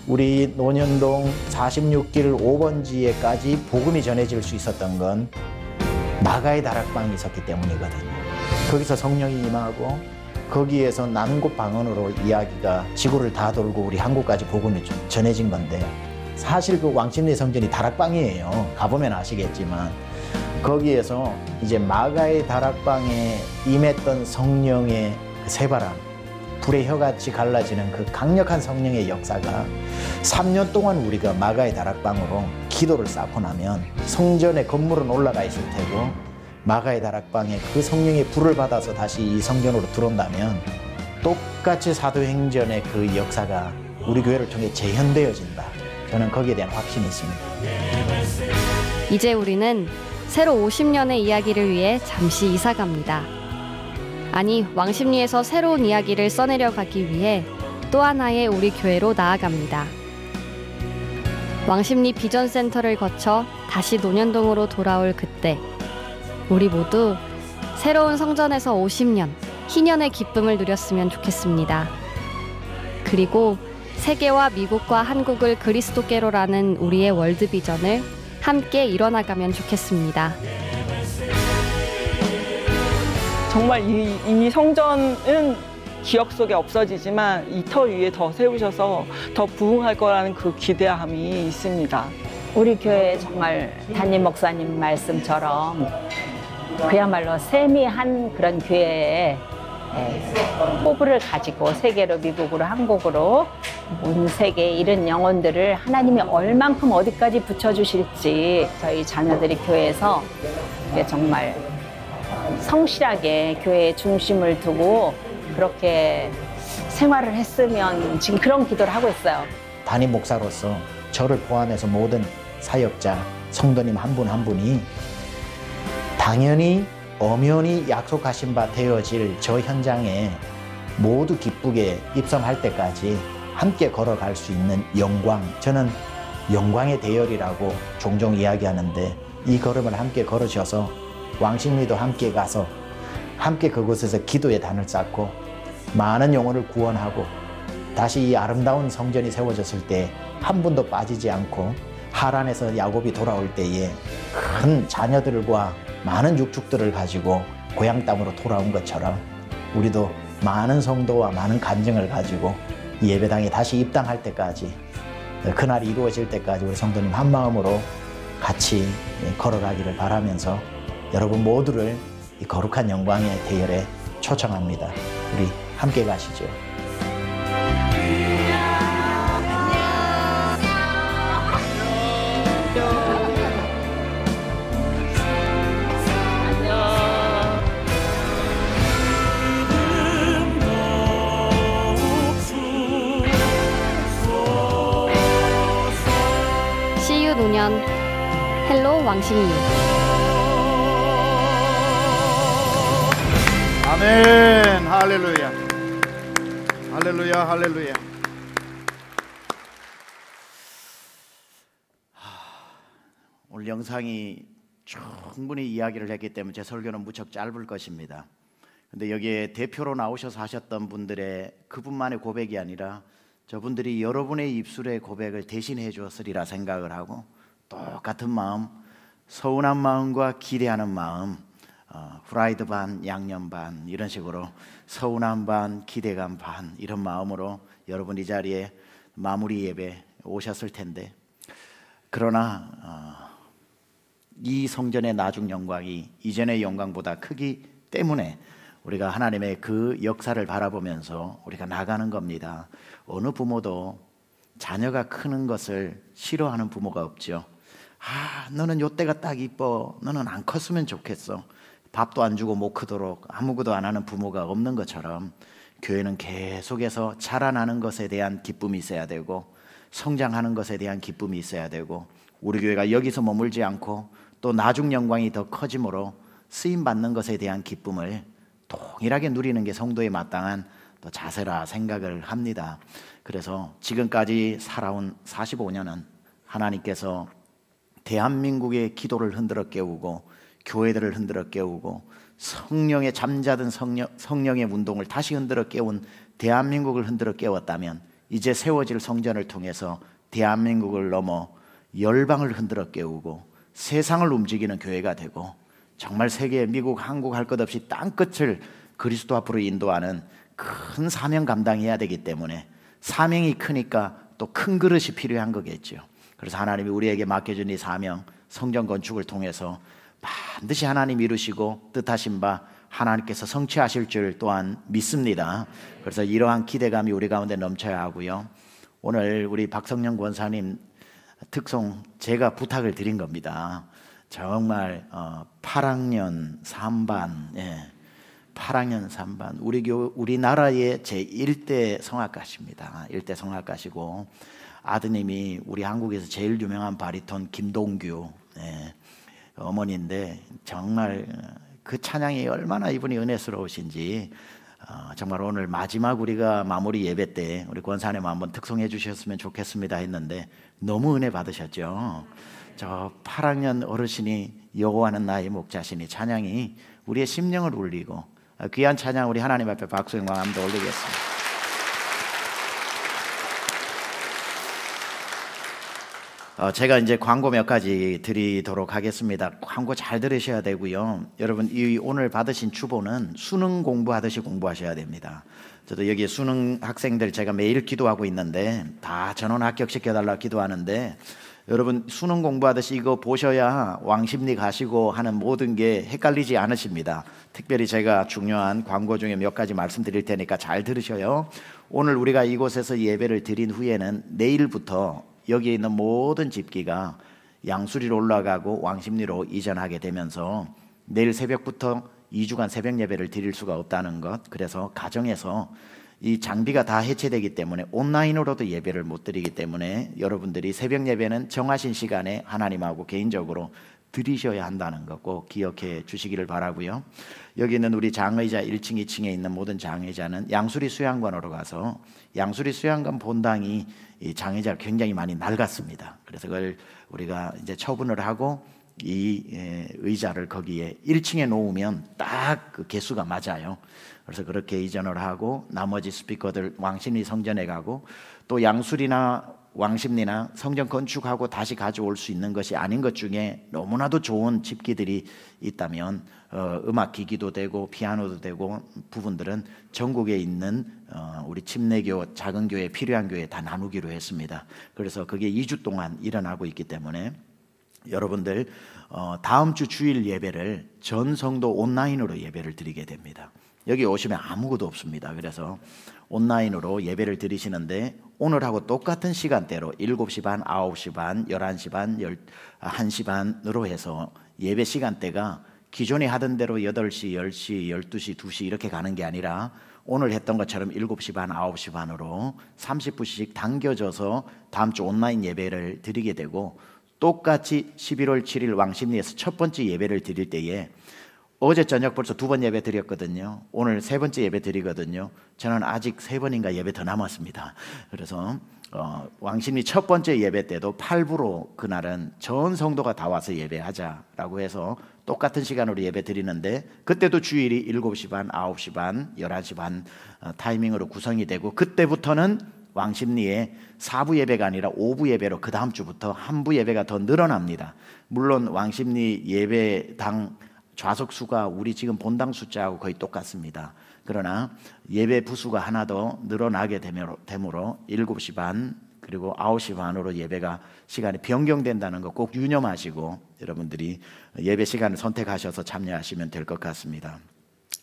우리 논현동 46길 5번지에까지 복음이 전해질 수 있었던 건 마가의 다락방이 있었기 때문이거든요. 거기서 성령이 임하고 거기에서 난곳 방언으로 이야기가 지구를 다 돌고 우리 한국까지 복음이 전해진 건데, 사실 그 왕십리 성전이 다락방이에요. 가보면 아시겠지만 거기에서 이제 마가의 다락방에 임했던 성령의 그 새바람, 불의 혀같이 갈라지는 그 강력한 성령의 역사가 3년 동안 우리가 마가의 다락방으로 기도를 쌓고 나면 성전의 건물은 올라가 있을 테고 마가의 다락방에 그 성령의 불을 받아서 다시 이 성전으로 들어온다면 똑같이 사도행전의 그 역사가 우리 교회를 통해 재현되어진다. 저는 거기에 대한 확신이 있습니다. 이제 우리는 새로 50년의 이야기를 위해 잠시 이사 갑니다. 아니, 왕십리에서 새로운 이야기를 써내려 가기 위해 또 하나의 우리 교회로 나아갑니다. 왕십리 비전센터를 거쳐 다시 논현동으로 돌아올 그때, 우리 모두 새로운 성전에서 50년, 희년의 기쁨을 누렸으면 좋겠습니다. 그리고 세계와 미국과 한국을 그리스도께로라는 우리의 월드비전을 함께 이뤄나가면 좋겠습니다. 정말 이미 성전은 기억 속에 없어지지만 이 터 위에 더 세우셔서 더 부흥할 거라는 그 기대함이 있습니다. 우리 교회 정말 담임 목사님 말씀처럼 그야말로 세미한 그런 교회에 포부를 가지고 세계로, 미국으로, 한국으로 온 세계에 이른 영혼들을 하나님이 얼만큼 어디까지 붙여주실지 저희 자녀들이 교회에서 정말 성실하게 교회에 중심을 두고 그렇게 생활을 했으면 지금 그런 기도를 하고 있어요. 담임 목사로서 저를 포함해서 모든 사역자, 성도님 한 분 한 분이 당연히 엄연히 약속하신 바 되어질 저 현장에 모두 기쁘게 입성할 때까지 함께 걸어갈 수 있는 영광, 저는 영광의 대열이라고 종종 이야기하는데 이 걸음을 함께 걸으셔서 왕십리도 함께 가서 함께 그곳에서 기도의 단을 쌓고 많은 영혼을 구원하고 다시 이 아름다운 성전이 세워졌을 때 한 분도 빠지지 않고 하란에서 야곱이 돌아올 때에 큰 자녀들과 많은 육축들을 가지고 고향 땅으로 돌아온 것처럼 우리도 많은 성도와 많은 간증을 가지고 이 예배당에 다시 입당할 때까지, 그날이 이루어질 때까지 우리 성도님 한 마음으로 같이 걸어가기를 바라면서 여러분 모두를 이 거룩한 영광의 대열에 초청합니다. 우리 함께 가시죠. CU 노년 헬로 왕십리. 아멘. 할렐루야. 할렐루야. 할렐루야. 오늘 영상이 충분히 이야기를 했기 때문에 제 설교는 무척 짧을 것입니다. 근데 여기에 대표로 나오셔서 하셨던 분들의 그분만의 고백이 아니라 저분들이 여러분의 입술의 고백을 대신해 주었으리라 생각을 하고, 똑같은 마음, 서운한 마음과 기대하는 마음, 프라이드 반, 양념 반, 이런 식으로 서운한 반, 기대감 반, 이런 마음으로 여러분 이 자리에 마무리 예배 오셨을 텐데, 그러나 이 성전의 나중 영광이 이전의 영광보다 크기 때문에 우리가 하나님의 그 역사를 바라보면서 우리가 나가는 겁니다. 어느 부모도 자녀가 크는 것을 싫어하는 부모가 없죠. 너는 요때가 딱 이뻐, 너는 안 컸으면 좋겠어, 밥도 안 주고 못 크도록 아무것도 안 하는 부모가 없는 것처럼 교회는 계속해서 자라나는 것에 대한 기쁨이 있어야 되고 성장하는 것에 대한 기쁨이 있어야 되고, 우리 교회가 여기서 머물지 않고 또 나중 영광이 더 커짐으로 쓰임받는 것에 대한 기쁨을 동일하게 누리는 게 성도의 마땅한 또 자세라 생각을 합니다. 그래서 지금까지 살아온 45년은 하나님께서 대한민국의 기도를 흔들어 깨우고 교회들을 흔들어 깨우고 성령의 잠자던 성령의 운동을 다시 흔들어 깨운 대한민국을 흔들어 깨웠다면, 이제 세워질 성전을 통해서 대한민국을 넘어 열방을 흔들어 깨우고 세상을 움직이는 교회가 되고, 정말 세계, 미국, 한국 할 것 없이 땅끝을 그리스도 앞으로 인도하는 큰 사명 감당해야 되기 때문에 사명이 크니까 또 큰 그릇이 필요한 거겠죠. 그래서 하나님이 우리에게 맡겨준 이 사명, 성전 건축을 통해서 반드시 하나님 이루시고 뜻하신 바 하나님께서 성취하실 줄 또한 믿습니다. 그래서 이러한 기대감이 우리 가운데 넘쳐야 하고요. 오늘 우리 박성령 권사님 특송 제가 부탁을 드린 겁니다. 정말 8학년 3반, 8학년 3반 우리나라의 제1대 성악가십니다. 1대 성악가시고 아드님이 우리 한국에서 제일 유명한 바리톤 김동규 어머니인데 정말 그 찬양이 얼마나 이분이 은혜스러우신지 정말 오늘 마지막 우리가 마무리 예배 때 우리 권사님 한번 특송해 주셨으면 좋겠습니다 했는데 너무 은혜 받으셨죠. 저 8학년 어르신이 여호와는 나의 목자시니 찬양이 우리의 심령을 울리고 귀한 찬양 우리 하나님 앞에 박수 영광 함께 올리겠습니다. 제가 이제 광고 몇 가지 드리도록 하겠습니다. 광고 잘 들으셔야 되고요. 여러분 이 오늘 받으신 주보는 수능 공부하듯이 공부하셔야 됩니다. 저도 여기 수능 학생들 제가 매일 기도하고 있는데 다 전원 합격시켜달라고 기도하는데 여러분 수능 공부하듯이 이거 보셔야 왕십리 가시고 하는 모든 게 헷갈리지 않으십니다. 특별히 제가 중요한 광고 중에 몇 가지 말씀드릴 테니까 잘 들으셔요. 오늘 우리가 이곳에서 예배를 드린 후에는 내일부터 여기에 있는 모든 집기가 양수리로 올라가고 왕십리로 이전하게 되면서 내일 새벽부터 2주간 새벽 예배를 드릴 수가 없다는 것. 그래서 가정에서 이 장비가 다 해체되기 때문에 온라인으로도 예배를 못 드리기 때문에 여러분들이 새벽 예배는 정하신 시간에 하나님하고 개인적으로 드리셔야 한다는 것 꼭 기억해 주시기를 바라고요. 여기 있는 우리 장의자 1층, 2층에 있는 모든 장의자는 양수리 수양관으로 가서 양수리 수양관 본당이 이 장의자를 굉장히 많이 낡았습니다. 그래서 그걸 우리가 이제 처분을 하고 이 의자를 거기에 1층에 놓으면 딱 그 개수가 맞아요. 그래서 그렇게 이전을 하고 나머지 스피커들 왕십리 성전에 가고 또 양수리나 왕십리나 성전 건축하고 다시 가져올 수 있는 것이 아닌 것 중에 너무나도 좋은 집기들이 있다면 음악 기기도 되고 피아노도 되고 부분들은 전국에 있는 우리 침례교 작은 교회 필요한 교회에 다 나누기로 했습니다. 그래서 그게 2주 동안 일어나고 있기 때문에 여러분들 다음 주 주일 예배를 전 성도 온라인으로 예배를 드리게 됩니다. 여기 오시면 아무것도 없습니다. 그래서 온라인으로 예배를 드리시는데 오늘하고 똑같은 시간대로 7시 반, 9시 반, 11시 반, 1시 반으로 해서 예배 시간대가 기존에 하던 대로 8시, 10시, 12시, 2시 이렇게 가는 게 아니라 오늘 했던 것처럼 7시 반, 9시 반으로 30분씩 당겨져서 다음 주 온라인 예배를 드리게 되고 똑같이 11월 7일 왕십리에서 첫 번째 예배를 드릴 때에 어제 저녁 벌써 2번 예배 드렸거든요. 오늘 3번째 예배 드리거든요. 저는 아직 3번인가 예배 더 남았습니다. 그래서 왕십리 첫 번째 예배 때도 8부로 그날은 전 성도가 다 와서 예배하자라고 해서 똑같은 시간으로 예배 드리는데 그때도 주일이 7시 반, 9시 반, 11시 반 타이밍으로 구성이 되고 그때부터는 왕십리에 4부 예배가 아니라 5부 예배로 그 다음 주부터 한부 예배가 더 늘어납니다. 물론 왕십리 예배당 좌석수가 우리 지금 본당 숫자하고 거의 똑같습니다. 그러나 예배 부수가 하나 더 늘어나게 되므로 7시 반 그리고 9시 반으로 예배가 시간이 변경된다는 거 꼭 유념하시고 여러분들이 예배 시간을 선택하셔서 참여하시면 될 것 같습니다.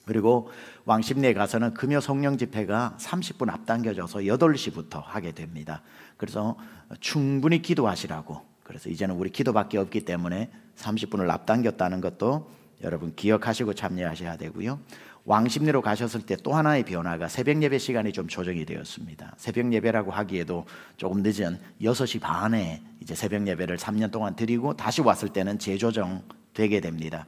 그리고 왕십리에 가서는 금요 성령 집회가 30분 앞당겨져서 8시부터 하게 됩니다. 그래서 충분히 기도하시라고. 그래서 이제는 우리 기도밖에 없기 때문에 30분을 앞당겼다는 것도 여러분 기억하시고 참여하셔야 되고요. 왕십리로 가셨을 때 또 하나의 변화가 새벽 예배 시간이 좀 조정이 되었습니다. 새벽 예배라고 하기에도 조금 늦은 6시 반에 이제 새벽 예배를 3년 동안 드리고 다시 왔을 때는 재조정 되게 됩니다.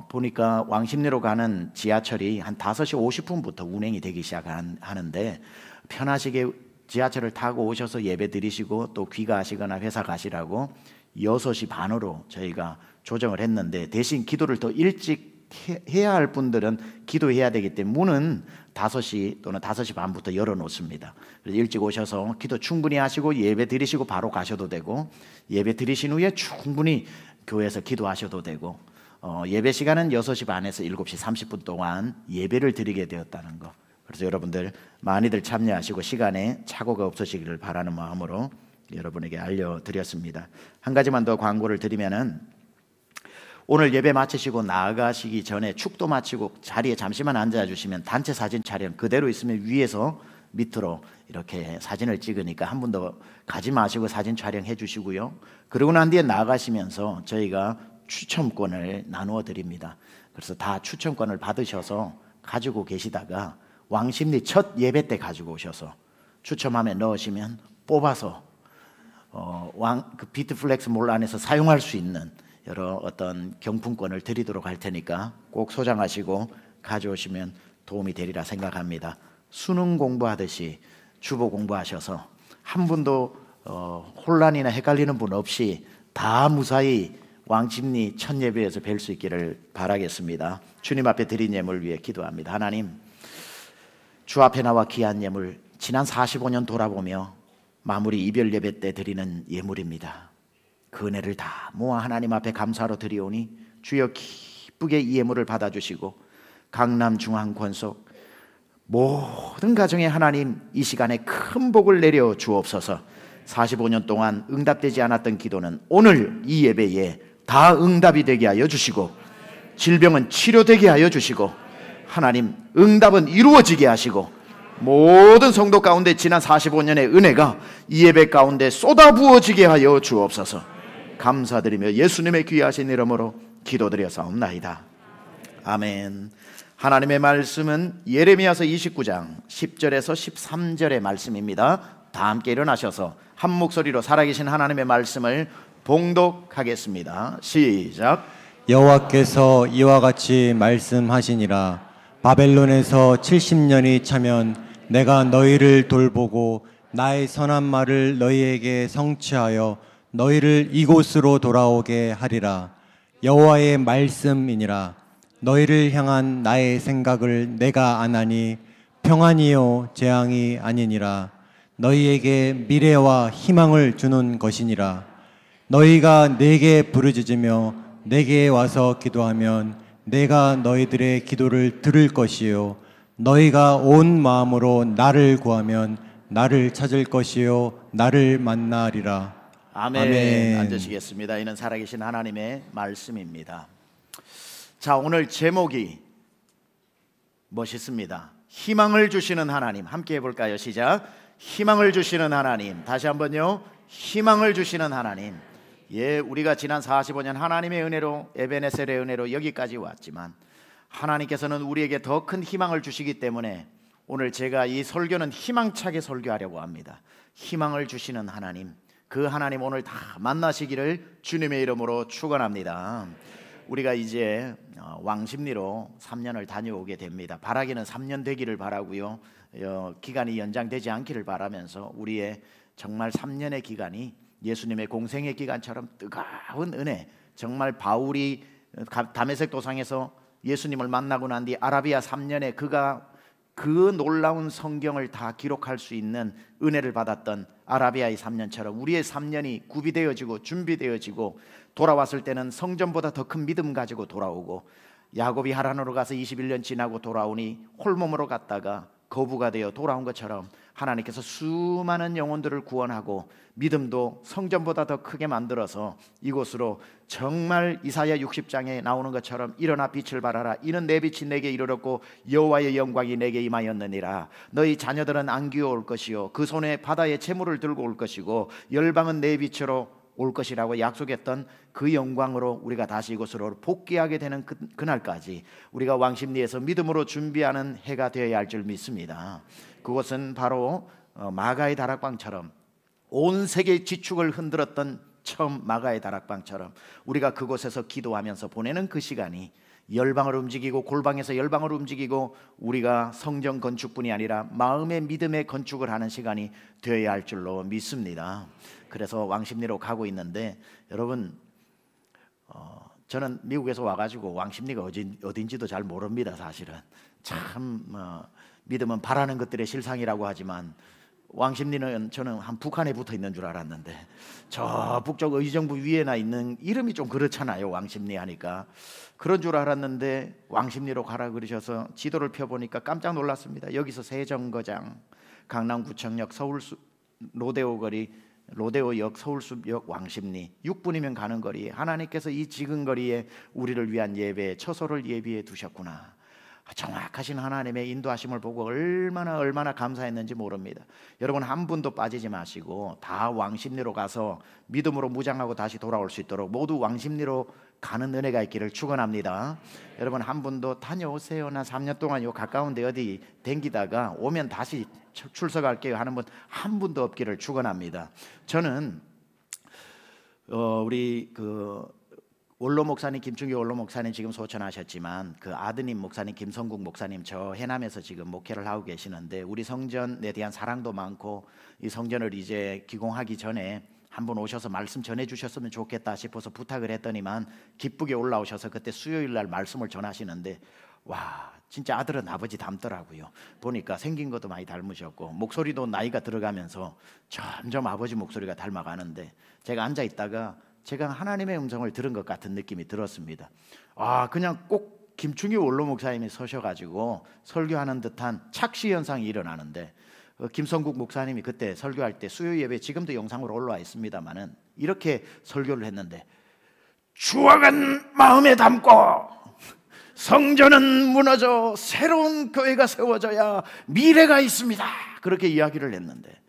보니까 왕십리로 가는 지하철이 한 5시 50분부터 운행이 되기 시작하는데 편하시게 지하철을 타고 오셔서 예배 드리시고 또 귀가하시거나 회사 가시라고 6시 반으로 저희가 조정을 했는데 대신 기도를 더 일찍 해야 할 분들은 기도해야 되기 때문에 문은 5시 또는 5시 반부터 열어놓습니다. 그래서 일찍 오셔서 기도 충분히 하시고 예배 드리시고 바로 가셔도 되고 예배 드리신 후에 충분히 교회에서 기도하셔도 되고 예배 시간은 6시 반에서 7시 30분 동안 예배를 드리게 되었다는 거 그래서 여러분들 많이들 참여하시고 시간에 착오가 없으시기를 바라는 마음으로 여러분에게 알려드렸습니다. 한 가지만 더 광고를 드리면은 오늘 예배 마치시고 나가시기 전에 축도 마치고 자리에 잠시만 앉아주시면 단체 사진 촬영 그대로 있으면 위에서 밑으로 이렇게 사진을 찍으니까 한 분 더 가지 마시고 사진 촬영해 주시고요. 그러고 난 뒤에 나가시면서 저희가 추첨권을 나누어 드립니다. 그래서 다 추첨권을 받으셔서 가지고 계시다가 왕십리 첫 예배 때 가지고 오셔서 추첨함에 넣으시면 뽑아서 그 비트플렉스 몰 안에서 사용할 수 있는 여러 어떤 경품권을 드리도록 할 테니까 꼭 소장하시고 가져오시면 도움이 되리라 생각합니다. 수능 공부하듯이 주보 공부하셔서 한 분도 혼란이나 헷갈리는 분 없이 다 무사히 왕십리 첫 예배에서 뵐 수 있기를 바라겠습니다. 주님 앞에 드린 예물 위해 기도합니다. 하나님, 주 앞에 나와 귀한 예물 지난 45년 돌아보며 마무리 이별 예배 때 드리는 예물입니다. 그 은혜를 다 모아 하나님 앞에 감사로 드리오니 주여 기쁘게 이 예물을 받아주시고 강남 중앙 권속 모든 가정에 하나님 이 시간에 큰 복을 내려 주옵소서. 45년 동안 응답되지 않았던 기도는 오늘 이 예배에 다 응답이 되게 하여 주시고 질병은 치료되게 하여 주시고 하나님 응답은 이루어지게 하시고 모든 성도 가운데 지난 45년의 은혜가 이 예배 가운데 쏟아부어지게 하여 주옵소서. 감사드리며 예수님의 귀하신 이름으로 기도드려사옵나이다. 아멘. 하나님의 말씀은 예레미야서 29장 10절에서 13절의 말씀입니다. 다 함께 일어나셔서 한 목소리로 살아계신 하나님의 말씀을 봉독하겠습니다. 시작. 여호와께서 이와 같이 말씀하시니라. 바벨론에서 70년이 차면 내가 너희를 돌보고 나의 선한 말을 너희에게 성취하여 너희를 이곳으로 돌아오게 하리라. 여호와의 말씀이니라. 너희를 향한 나의 생각을 내가 아나니 평안이요 재앙이 아니니라. 너희에게 미래와 희망을 주는 것이니라. 너희가 내게 부르짖으며 내게 와서 기도하면 내가 너희들의 기도를 들을 것이요 너희가 온 마음으로 나를 구하면 나를 찾을 것이요 나를 만나리라. 아멘. 아멘. 앉으시겠습니다. 이는 살아계신 하나님의 말씀입니다. 자, 오늘 제목이 멋있습니다. 희망을 주시는 하나님. 함께 해볼까요? 시작. 희망을 주시는 하나님. 다시 한번요. 희망을 주시는 하나님. 예, 우리가 지난 45년 하나님의 은혜로 에베네셀의 은혜로 여기까지 왔지만 하나님께서는 우리에게 더 큰 희망을 주시기 때문에 오늘 제가 이 설교는 희망차게 설교하려고 합니다. 희망을 주시는 하나님, 그 하나님 오늘 다 만나시기를 주님의 이름으로 축원합니다. 우리가 이제 왕십리로 3년을 다녀오게 됩니다. 바라기는 3년 되기를 바라고요. 기간이 연장되지 않기를 바라면서 우리의 정말 3년의 기간이 예수님의 공생의 기간처럼 뜨거운 은혜, 정말 바울이 다메섹 도상에서 예수님을 만나고 난 뒤 아라비아 3년에 그가 그 놀라운 성경을 다 기록할 수 있는 은혜를 받았던 아라비아의 3년처럼 우리의 3년이 구비되어지고 준비되어지고 돌아왔을 때는 성전보다 더 큰 믿음 가지고 돌아오고, 야곱이 하란으로 가서 21년 지나고 돌아오니 홀몸으로 갔다가 거부가 되어 돌아온 것처럼 하나님께서 수많은 영혼들을 구원하고 믿음도 성전보다 더 크게 만들어서 이곳으로 정말 이사야 60장에 나오는 것처럼 일어나 빛을 발하라. 이는 내 빛이 내게 이르렀고 여호와의 영광이 내게 임하였느니라. 너희 자녀들은 안기어 올 것이요 그 손에 바다의 재물을 들고 올 것이고 열방은 내 빛으로 올 것이라고 약속했던 그 영광으로 우리가 다시 이곳으로 복귀하게 되는 그날까지 우리가 왕십리에서 믿음으로 준비하는 해가 되어야 할 줄 믿습니다. 그것은 바로 마가의 다락방처럼 온 세계의 지축을 흔들었던 처음 마가의 다락방처럼 우리가 그곳에서 기도하면서 보내는 그 시간이 열방을 움직이고 골방에서 열방을 움직이고 우리가 성전 건축뿐이 아니라 마음의 믿음의 건축을 하는 시간이 되어야 할 줄로 믿습니다. 그래서 왕십리로 가고 있는데 여러분, 저는 미국에서 와가지고 왕십리가 어딘지도 잘 모릅니다. 사실은 참 믿음은 바라는 것들의 실상이라고 하지만 왕십리는 저는 한 북한에 붙어 있는 줄 알았는데 저 북쪽 의정부 위에나 있는 이름이 좀 그렇잖아요. 왕십리 하니까. 그런 줄 알았는데 왕십리로 가라 그러셔서 지도를 펴보니까 깜짝 놀랐습니다. 여기서 세정거장, 강남구청역, 서울수 로데오 거리, 로데오역, 서울숲역, 왕십리 6분이면 가는 거리에 하나님께서 이 지근 거리에 우리를 위한 예배, 처소를 예비해 두셨구나. 정확하신 하나님의 인도하심을 보고 얼마나 감사했는지 모릅니다. 여러분 한 분도 빠지지 마시고 다 왕십리로 가서 믿음으로 무장하고 다시 돌아올 수 있도록 모두 왕십리로 가는 은혜가 있기를 축원합니다. 여러분 한 분도 다녀오세요. 나 3년 동안 요 가까운데 어디 댕기다가 오면 다시 출석할게요 하는 분 한 분도 없기를 축원합니다. 저는 우리 원로 목사님 김충기 원로 목사님 지금 소천하셨지만 그 아드님 목사님 김성국 목사님 저 해남에서 지금 목회를 하고 계시는데 우리 성전에 대한 사랑도 많고 이 성전을 이제 기공하기 전에 한번 오셔서 말씀 전해 주셨으면 좋겠다 싶어서 부탁을 했더니만 기쁘게 올라오셔서 그때 수요일 날 말씀을 전하시는데 와 진짜 아들은 아버지 닮더라고요. 보니까 생긴 것도 많이 닮으셨고 목소리도 나이가 들어가면서 점점 아버지 목소리가 닮아가는데 제가 앉아 있다가 제가 하나님의 음성을 들은 것 같은 느낌이 들었습니다. 그냥 꼭 김충기 원로 목사님이 서셔가지고 설교하는 듯한 착시 현상이 일어나는데 김성국 목사님이 그때 설교할 때 수요 예배 지금도 영상으로 올라와 있습니다만은 이렇게 설교를 했는데 추억은 마음에 담고 성전은 무너져 새로운 교회가 세워져야 미래가 있습니다. 그렇게 이야기를 했는데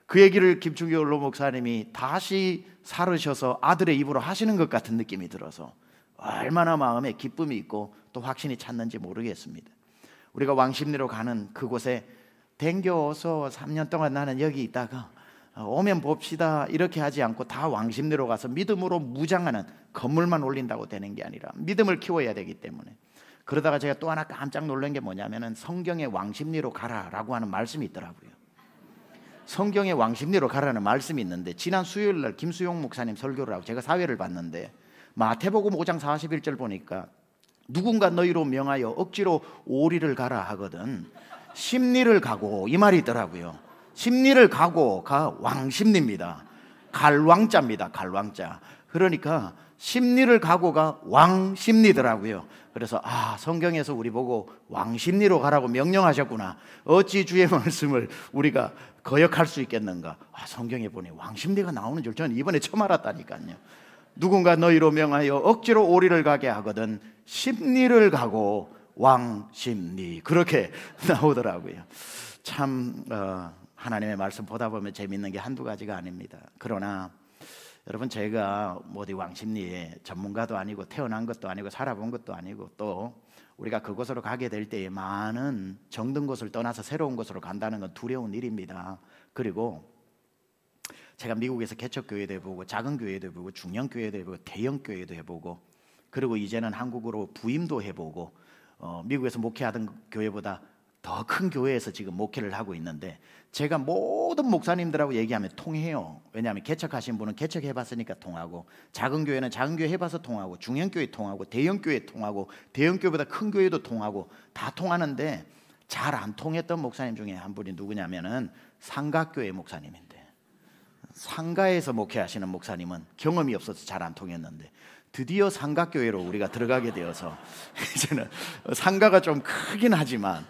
그 얘기를 김충기 원로 목사님이 다시 살으셔서 아들의 입으로 하시는 것 같은 느낌이 들어서 얼마나 마음에 기쁨이 있고 또 확신이 찼는지 모르겠습니다. 우리가 왕십리로 가는 그곳에 댕겨서 3년 동안 나는 여기 있다가 오면 봅시다 이렇게 하지 않고 다 왕십리로 가서 믿음으로 무장하는 건물만 올린다고 되는 게 아니라 믿음을 키워야 되기 때문에 그러다가 제가 또 하나 깜짝 놀란 게 뭐냐면은 성경에 왕십리로 가라라고 하는 말씀이 있더라고요. 성경에 왕십리로 가라는 말씀이 있는데 지난 수요일 날 김수용 목사님 설교를 하고 제가 사회를 봤는데 마태복음 5장 41절 보니까 누군가 너희로 명하여 억지로 오리를 가라 하거든 십리를 가고 이 말이 있더라고요. 십리를 가고가 왕십리입니다. 갈왕자입니다. 갈왕자. 그러니까 십리를 가고가 왕십리더라고요. 그래서 성경에서 우리 보고 왕십리로 가라고 명령하셨구나. 어찌 주의 말씀을 우리가 거역할 수 있겠는가. 성경에 보니 왕십리가 나오는 줄 저는 이번에 처음 알았다니까요. 누군가 너희로 명하여 억지로 오리를 가게 하거든 십리를 가고 왕십리 그렇게 나오더라고요. 참 하나님의 말씀 보다 보면 재밌는 게 한두 가지가 아닙니다. 그러나 여러분 제가 어디 왕십리의 전문가도 아니고 태어난 것도 아니고 살아본 것도 아니고 또 우리가 그곳으로 가게 될 때에 많은 정든 곳을 떠나서 새로운 곳으로 간다는 건 두려운 일입니다. 그리고 제가 미국에서 개척교회도 해보고 작은 교회도 해보고 중형교회도 해보고 대형교회도 해보고 그리고 이제는 한국으로 부임도 해보고 미국에서 목회하던 교회보다 더 큰 교회에서 지금 목회를 하고 있는데 제가 모든 목사님들하고 얘기하면 통해요. 왜냐하면 개척하신 분은 개척해봤으니까 통하고 작은 교회는 작은 교회 해봐서 통하고 중형교회 통하고 대형교회 통하고 대형교회보다 큰 교회도 통하고 다 통하는데 잘 안 통했던 목사님 중에 한 분이 누구냐면은 상가교회 목사님인데 상가에서 목회하시는 목사님은 경험이 없어서 잘 안 통했는데 드디어 상가교회로 우리가 들어가게 되어서 이제는 상가가 좀 크긴 하지만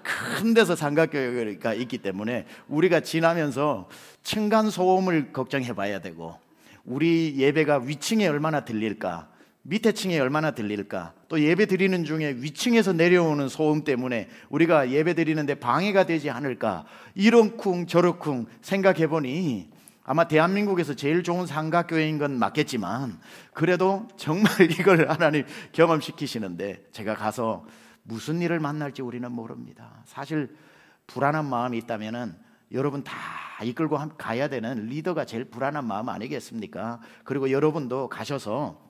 큰 데서 상가교회가 있기 때문에 우리가 지나면서 층간소음을 걱정해 봐야 되고 우리 예배가 위층에 얼마나 들릴까 밑에 층에 얼마나 들릴까 또 예배 드리는 중에 위층에서 내려오는 소음 때문에 우리가 예배 드리는데 방해가 되지 않을까 이런쿵 저런쿵 생각해 보니 아마 대한민국에서 제일 좋은 상가교회인 건 맞겠지만 그래도 정말 이걸 하나님 경험시키시는데 제가 가서 무슨 일을 만날지 우리는 모릅니다. 사실 불안한 마음이 있다면은 여러분 다 이끌고 가야 되는 리더가 제일 불안한 마음 아니겠습니까? 그리고 여러분도 가셔서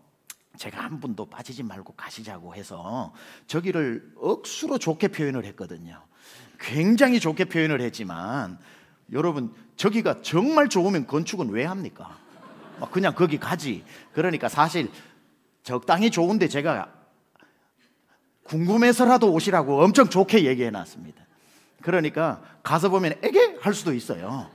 제가 한 분도 빠지지 말고 가시자고 해서 저기를 억수로 좋게 표현을 했거든요. 굉장히 좋게 표현을 했지만 여러분 저기가 정말 좋으면 건축은 왜 합니까? 그냥 거기 가지. 그러니까 사실 적당히 좋은데 제가 궁금해서라도 오시라고 엄청 좋게 얘기해 놨습니다. 그러니까 가서 보면 에게 할 수도 있어요.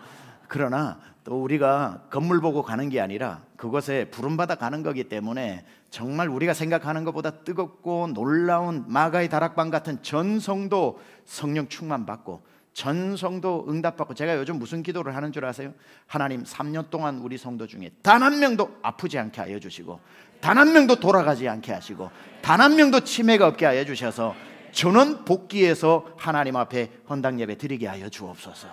그러나 또 우리가 건물 보고 가는 게 아니라 그곳에 부름받아 가는 거기 때문에 정말 우리가 생각하는 것보다 뜨겁고 놀라운 마가의 다락방 같은 전성도 성령 충만 받고 전성도 응답받고, 제가 요즘 무슨 기도를 하는 줄 아세요? 하나님 3년 동안 우리 성도 중에 단 한 명도 아프지 않게 하여 주시고, 단 한 명도 돌아가지 않게 하시고, 단 한 명도 치매가 없게 하여 주셔서 전원 복귀해서 하나님 앞에 헌당 예배 드리게 하여 주옵소서.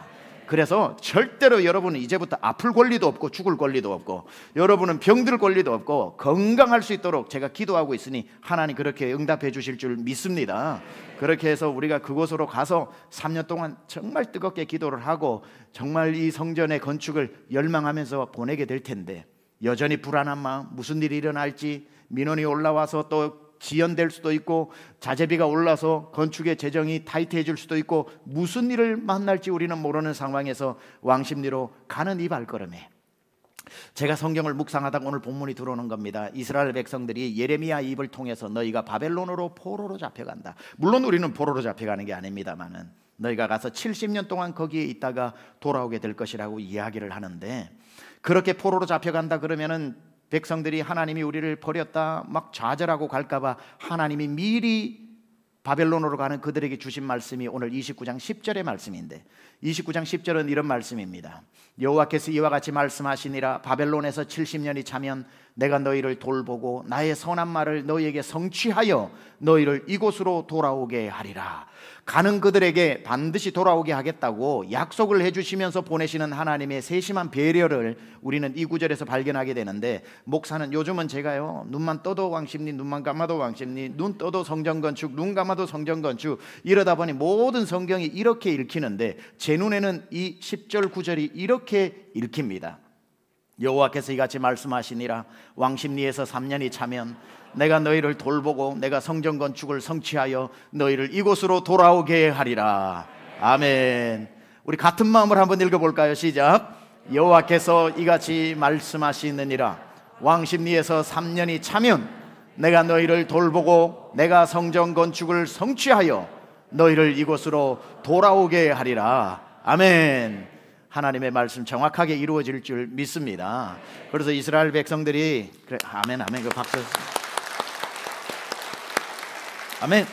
그래서 절대로 여러분은 이제부터 아플 권리도 없고 죽을 권리도 없고, 여러분은 병들 권리도 없고 건강할 수 있도록 제가 기도하고 있으니 하나님 그렇게 응답해 주실 줄 믿습니다. 그렇게 해서 우리가 그곳으로 가서 3년 동안 정말 뜨겁게 기도를 하고 정말 이 성전의 건축을 열망하면서 보내게 될 텐데, 여전히 불안한 마음, 무슨 일이 일어날지, 민원이 올라와서 또 지연될 수도 있고 자재비가 올라서 건축의 재정이 타이트해질 수도 있고 무슨 일을 만날지 우리는 모르는 상황에서 왕십리로 가는 이 발걸음에 제가 성경을 묵상하다가 오늘 본문이 들어오는 겁니다. 이스라엘 백성들이 예레미야 입을 통해서 너희가 바벨론으로 포로로 잡혀간다. 물론 우리는 포로로 잡혀가는 게 아닙니다만은 너희가 가서 70년 동안 거기에 있다가 돌아오게 될 것이라고 이야기를 하는데, 그렇게 포로로 잡혀간다 그러면은 백성들이 하나님이 우리를 버렸다 막 좌절하고 갈까봐 하나님이 미리 바벨론으로 가는 그들에게 주신 말씀이 오늘 29장 10절의 말씀인데, 29장 10절은 이런 말씀입니다. 여호와께서 이와 같이 말씀하시니라. 바벨론에서 70년이 차면 내가 너희를 돌보고 나의 선한 말을 너희에게 성취하여 너희를 이곳으로 돌아오게 하리라. 가는 그들에게 반드시 돌아오게 하겠다고 약속을 해주시면서 보내시는 하나님의 세심한 배려를 우리는 이 구절에서 발견하게 되는데, 목사는 요즘은 제가요 눈만 떠도 왕십리, 눈만 감아도 왕십리, 눈 떠도 성전건축, 눈 감아도 성전건축 이러다 보니 모든 성경이 이렇게 읽히는데 제 눈에는 이 10절 9절이 이렇게 읽힙니다. 여호와께서 이같이 말씀하시니라. 왕십리에서 3년이 차면 내가 너희를 돌보고 내가 성전 건축을 성취하여 너희를 이곳으로 돌아오게 하리라. 아멘. 우리 같은 마음을 한번 읽어볼까요? 시작. 여호와께서 이같이 말씀하시느니라. 왕십리에서 3년이 차면 내가 너희를 돌보고 내가 성전 건축을 성취하여 너희를 이곳으로 돌아오게 하리라. 아멘. 하나님의 말씀 정확하게 이루어질 줄 믿습니다. 그래서 이스라엘 백성들이 그래, 아멘 아멘. 그 박수. 아멘.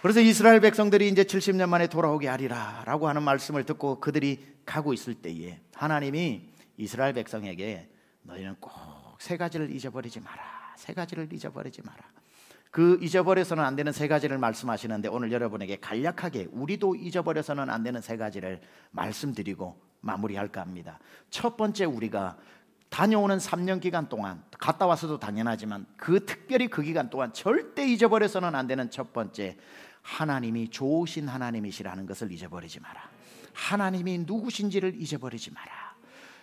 그래서 이스라엘 백성들이 이제 70년 만에 돌아오게 하리라 라고 하는 말씀을 듣고 그들이 가고 있을 때에 하나님이 이스라엘 백성에게 너희는 꼭 세 가지를 잊어버리지 마라. 세 가지를 잊어버리지 마라. 그 잊어버려서는 안 되는 세 가지를 말씀하시는데, 오늘 여러분에게 간략하게 우리도 잊어버려서는 안 되는 세 가지를 말씀드리고 마무리할까 합니다. 첫 번째, 우리가 다녀오는 3년 기간 동안, 갔다 와서도 당연하지만 특별히 그 기간 동안 절대 잊어버려서는 안 되는 첫 번째, 하나님이 좋으신 하나님이시라는 것을 잊어버리지 마라. 하나님이 누구신지를 잊어버리지 마라.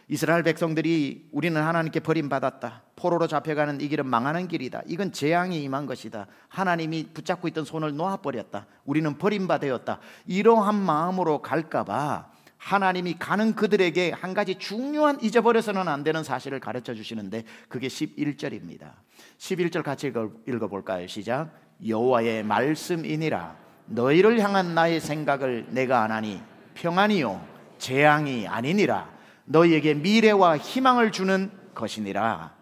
이스라엘 백성들이 우리는 하나님께 버림받았다, 포로로 잡혀가는 이 길은 망하는 길이다, 이건 재앙이 임한 것이다, 하나님이 붙잡고 있던 손을 놓아버렸다, 우리는 버림받았다, 이러한 마음으로 갈까봐 하나님이 가는 그들에게 한 가지 중요한 잊어버려서는 안 되는 사실을 가르쳐 주시는데, 그게 11절입니다 11절 같이 읽어볼까요? 시작. 여호와의 말씀이니라. 너희를 향한 나의 생각을 내가 아나니 평안이요 재앙이 아니니라. 너희에게 미래와 희망을 주는 것이니라.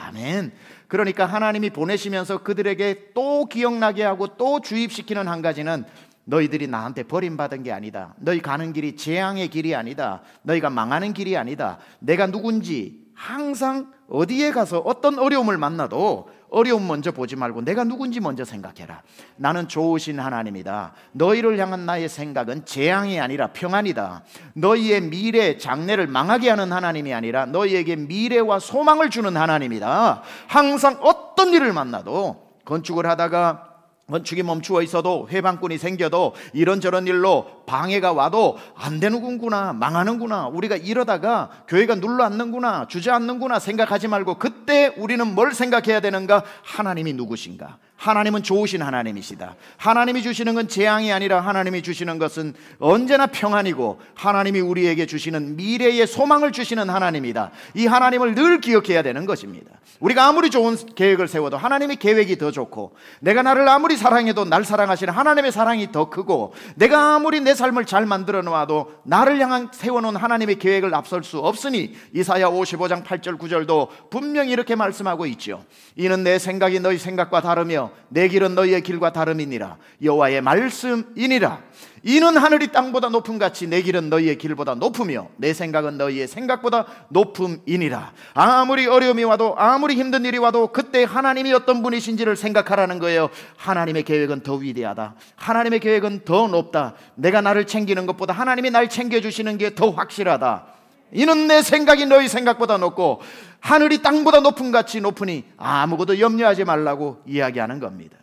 아멘. 그러니까 하나님이 보내시면서 그들에게 또 기억나게 하고 또 주입시키는 한 가지는, 너희들이 나한테 버림받은 게 아니다. 너희 가는 길이 재앙의 길이 아니다. 너희가 망하는 길이 아니다. 내가 누군지 항상 어디에 가서 어떤 어려움을 만나도 어려움 먼저 보지 말고 내가 누군지 먼저 생각해라. 나는 좋으신 하나님이다. 너희를 향한 나의 생각은 재앙이 아니라 평안이다. 너희의 미래 장래를 망하게 하는 하나님이 아니라 너희에게 미래와 소망을 주는 하나님이다. 항상 어떤 일을 만나도, 건축을 하다가 건축이 멈추어 있어도, 회방꾼이 생겨도, 이런저런 일로 방해가 와도 안 되는구나, 망하는구나, 우리가 이러다가 교회가 눌러앉는구나, 주저앉는구나 생각하지 말고, 그때 우리는 뭘 생각해야 되는가? 하나님이 누구신가? 하나님은 좋으신 하나님이시다. 하나님이 주시는 건 재앙이 아니라 하나님이 주시는 것은 언제나 평안이고 하나님이 우리에게 주시는 미래의 소망을 주시는 하나님이다. 이 하나님을 늘 기억해야 되는 것입니다. 우리가 아무리 좋은 계획을 세워도 하나님의 계획이 더 좋고, 내가 나를 아무리 사랑해도 날 사랑하시는 하나님의 사랑이 더 크고, 내가 아무리 내 삶을 잘 만들어 놓아도 나를 향한 세워놓은 하나님의 계획을 앞설 수 없으니 이사야 55장 8절 9절도 분명히 이렇게 말씀하고 있죠. 이는 내 생각이 너희 생각과 다르며 내 길은 너희의 길과 다름이니라. 여호와의 말씀이니라. 이는 하늘이 땅보다 높음 같이 내 길은 너희의 길보다 높으며 내 생각은 너희의 생각보다 높음이니라. 아무리 어려움이 와도 아무리 힘든 일이 와도 그때 하나님이 어떤 분이신지를 생각하라는 거예요. 하나님의 계획은 더 위대하다. 하나님의 계획은 더 높다. 내가 나를 챙기는 것보다 하나님이 날 챙겨주시는 게 더 확실하다. 이는 내 생각이 너희 생각보다 높고 하늘이 땅보다 높음 같이 높으니 아무것도 염려하지 말라고 이야기하는 겁니다.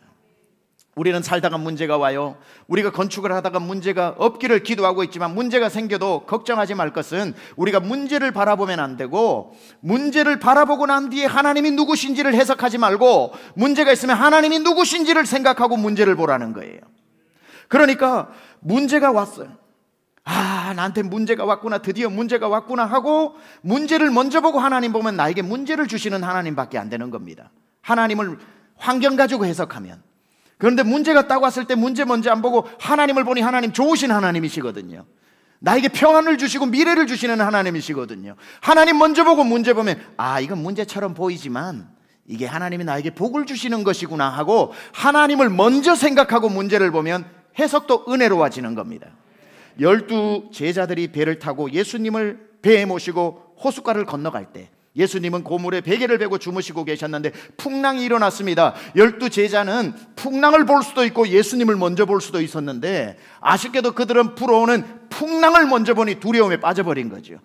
우리는 살다가 문제가 와요. 우리가 건축을 하다가 문제가 없기를 기도하고 있지만 문제가 생겨도 걱정하지 말 것은 우리가 문제를 바라보면 안 되고, 문제를 바라보고 난 뒤에 하나님이 누구신지를 해석하지 말고 문제가 있으면 하나님이 누구신지를 생각하고 문제를 보라는 거예요. 그러니까 문제가 왔어요. 아, 나한테 문제가 왔구나, 드디어 문제가 왔구나 하고 문제를 먼저 보고 하나님 보면 나에게 문제를 주시는 하나님밖에 안 되는 겁니다. 하나님을 환경 가지고 해석하면. 그런데 문제가 딱 왔을 때 문제 먼저 안 보고 하나님을 보니 하나님 좋으신 하나님이시거든요. 나에게 평안을 주시고 미래를 주시는 하나님이시거든요. 하나님 먼저 보고 문제 보면 아, 이건 문제처럼 보이지만 이게 하나님이 나에게 복을 주시는 것이구나 하고 하나님을 먼저 생각하고 문제를 보면 해석도 은혜로워지는 겁니다. 12 제자들이 배를 타고 예수님을 배에 모시고 호숫가를 건너갈 때 예수님은 고물에 베개를 베고 주무시고 계셨는데 풍랑이 일어났습니다. 12 제자는 풍랑을 볼 수도 있고 예수님을 먼저 볼 수도 있었는데 아쉽게도 그들은 불어오는 풍랑을 먼저 보니 두려움에 빠져버린 거죠.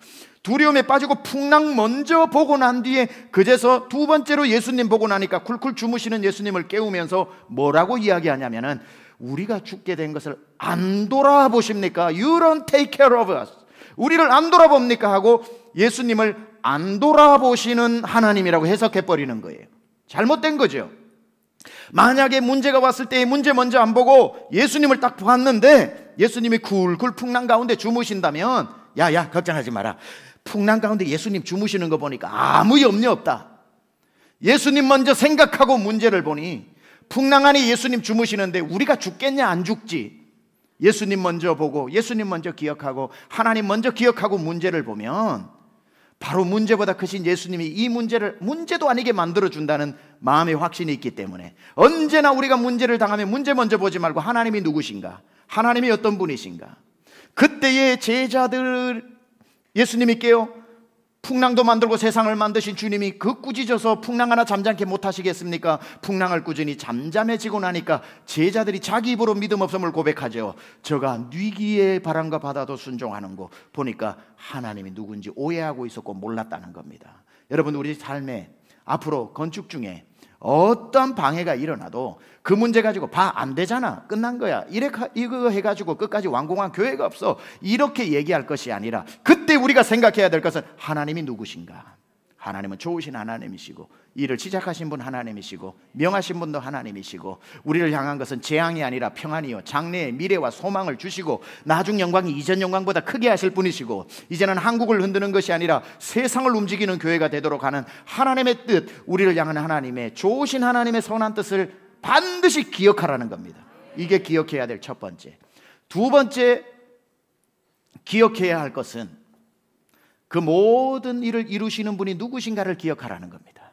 두려움에 빠지고 풍랑 먼저 보고 난 뒤에 그제서 두 번째로 예수님 보고 나니까 쿨쿨 주무시는 예수님을 깨우면서 뭐라고 이야기하냐면은 우리가 죽게 된 것을 안 돌아보십니까? You don't take care of us. 우리를 안 돌아봅니까? 하고 예수님을 안 돌아보시는 하나님이라고 해석해버리는 거예요. 잘못된 거죠. 만약에 문제가 왔을 때 문제 먼저 안 보고 예수님을 딱 봤는데 예수님이 쿨쿨 풍랑 가운데 주무신다면 야 걱정하지 마라. 풍랑 가운데 예수님 주무시는 거 보니까 아무 염려 없다. 예수님 먼저 생각하고 문제를 보니 풍랑 안에 예수님 주무시는데 우리가 죽겠냐? 안 죽지. 예수님 먼저 보고 예수님 먼저 기억하고 하나님 먼저 기억하고 문제를 보면 바로 문제보다 크신 예수님이 이 문제를 문제도 아니게 만들어준다는 마음의 확신이 있기 때문에 언제나 우리가 문제를 당하면 문제 먼저 보지 말고 하나님이 누구신가? 하나님이 어떤 분이신가? 그때의 제자들 예수님이 깨어 풍랑도 만들고 세상을 만드신 주님이 그 꾸짖어서 풍랑 하나 잠잠케 못하시겠습니까? 풍랑을 꾸짖으니 잠잠해지고 나니까 제자들이 자기 입으로 믿음 없음을 고백하죠. 저가 뉘기의 바람과 바다도 순종하는 거 보니까 하나님이 누군지 오해하고 있었고 몰랐다는 겁니다. 여러분, 우리 삶에 앞으로 건축 중에 어떤 방해가 일어나도 그 문제 가지고 봐 안 되잖아, 끝난 거야, 이거 해가지고 끝까지 완공한 교회가 없어, 이렇게 얘기할 것이 아니라 그때 우리가 생각해야 될 것은 하나님이 누구신가? 하나님은 좋으신 하나님이시고 일을 시작하신 분 하나님이시고 명하신 분도 하나님이시고 우리를 향한 것은 재앙이 아니라 평안이요 장래의 미래와 소망을 주시고 나중 영광이 이전 영광보다 크게 하실 분이시고 이제는 한국을 흔드는 것이 아니라 세상을 움직이는 교회가 되도록 하는 하나님의 뜻, 우리를 향한 하나님의 좋으신 하나님의 선한 뜻을 반드시 기억하라는 겁니다. 이게 기억해야 될 첫 번째. 두 번째 기억해야 할 것은 그 모든 일을 이루시는 분이 누구신가를 기억하라는 겁니다.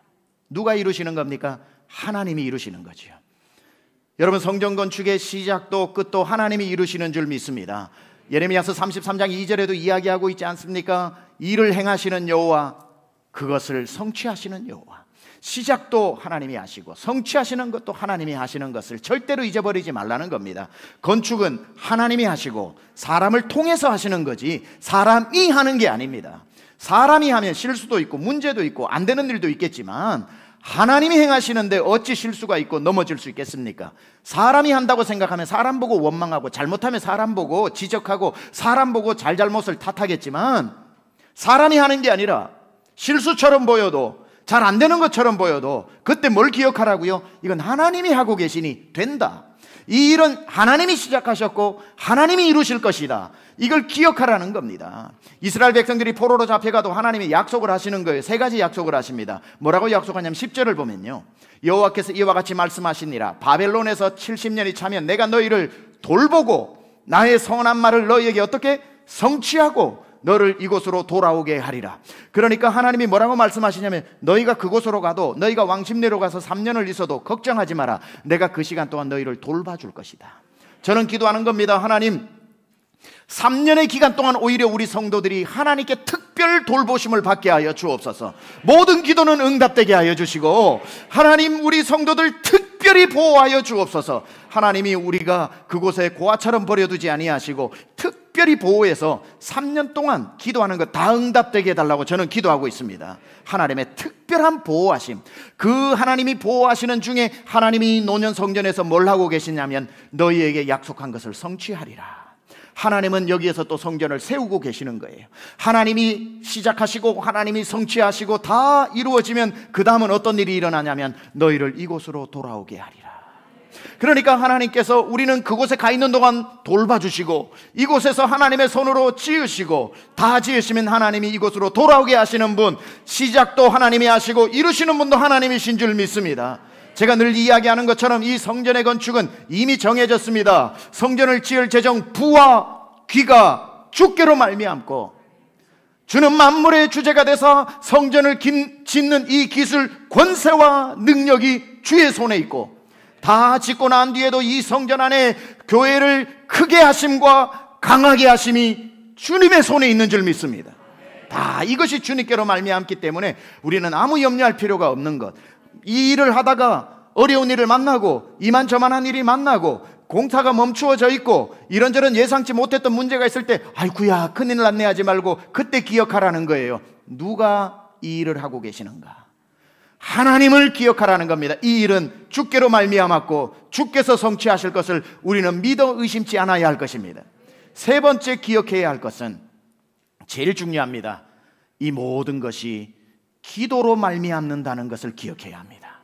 누가 이루시는 겁니까? 하나님이 이루시는 거죠. 여러분, 성전 건축의 시작도 끝도 하나님이 이루시는 줄 믿습니다. 예레미야서 33장 2절에도 이야기하고 있지 않습니까? 일을 행하시는 여호와, 그것을 성취하시는 여호와. 시작도 하나님이 하시고 성취하시는 것도 하나님이 하시는 것을 절대로 잊어버리지 말라는 겁니다. 건축은 하나님이 하시고 사람을 통해서 하시는 거지 사람이 하는 게 아닙니다. 사람이 하면 실수도 있고 문제도 있고 안 되는 일도 있겠지만 하나님이 행하시는데 어찌 실수가 있고 넘어질 수 있겠습니까? 사람이 한다고 생각하면 사람 보고 원망하고 잘못하면 사람 보고 지적하고 사람 보고 잘못을 탓하겠지만 사람이 하는 게 아니라 실수처럼 보여도 잘 안 되는 것처럼 보여도 그때 뭘 기억하라고요? 이건 하나님이 하고 계시니 된다. 이 일은 하나님이 시작하셨고 하나님이 이루실 것이다. 이걸 기억하라는 겁니다. 이스라엘 백성들이 포로로 잡혀가도 하나님이 약속을 하시는 거예요. 세 가지 약속을 하십니다. 뭐라고 약속하냐면 10절을 보면요, 여호와께서 이와 같이 말씀하시니라. 바벨론에서 70년이 차면 내가 너희를 돌보고 나의 선한 말을 너희에게 어떻게 성취하고 너를 이곳으로 돌아오게 하리라. 그러니까 하나님이 뭐라고 말씀하시냐면 너희가 그곳으로 가도, 너희가 왕십내로 가서 3년을 있어도 걱정하지 마라. 내가 그 시간 동안 너희를 돌봐줄 것이다. 저는 기도하는 겁니다. 하나님, 3년의 기간 동안 오히려 우리 성도들이 하나님께 특별 돌보심을 받게 하여 주옵소서. 모든 기도는 응답되게 하여 주시고 하나님, 우리 성도들 특별히 보호하여 주옵소서. 하나님이 우리가 그곳에 고아처럼 버려두지 아니하시고 특별히 보호해서 3년 동안 기도하는 것 다 응답되게 해달라고 저는 기도하고 있습니다. 하나님의 특별한 보호하심, 그 하나님이 보호하시는 중에 하나님이 노년 성전에서 뭘 하고 계시냐면 너희에게 약속한 것을 성취하리라. 하나님은 여기에서 또 성전을 세우고 계시는 거예요. 하나님이 시작하시고 하나님이 성취하시고 다 이루어지면 그 다음은 어떤 일이 일어나냐면 너희를 이곳으로 돌아오게 하리라. 그러니까 하나님께서 우리는 그곳에 가 있는 동안 돌봐주시고 이곳에서 하나님의 손으로 지으시고 다 지으시면 하나님이 이곳으로 돌아오게 하시는 분, 시작도 하나님이 하시고 이루시는 분도 하나님이신 줄 믿습니다. 제가 늘 이야기하는 것처럼 이 성전의 건축은 이미 정해졌습니다. 성전을 지을 재정 부와 귀가 주께로 말미암고 주는 만물의 주제가 돼서 성전을 짓는 이 기술, 권세와 능력이 주의 손에 있고 다 짓고 난 뒤에도 이 성전 안에 교회를 크게 하심과 강하게 하심이 주님의 손에 있는 줄 믿습니다. 다 이것이 주님께로 말미암기 때문에 우리는 아무 염려할 필요가 없는 것. 이 일을 하다가 어려운 일을 만나고 이만저만한 일이 만나고 공사가 멈추어져 있고 이런저런 예상치 못했던 문제가 있을 때 아이쿠야 큰일 났네 하지 말고 그때 기억하라는 거예요. 누가 이 일을 하고 계시는가? 하나님을 기억하라는 겁니다. 이 일은 주께로 말미암았고 주께서 성취하실 것을 우리는 믿어 의심치 않아야 할 것입니다. 세 번째 기억해야 할 것은 제일 중요합니다. 이 모든 것이 기도로 말미암는다는 것을 기억해야 합니다.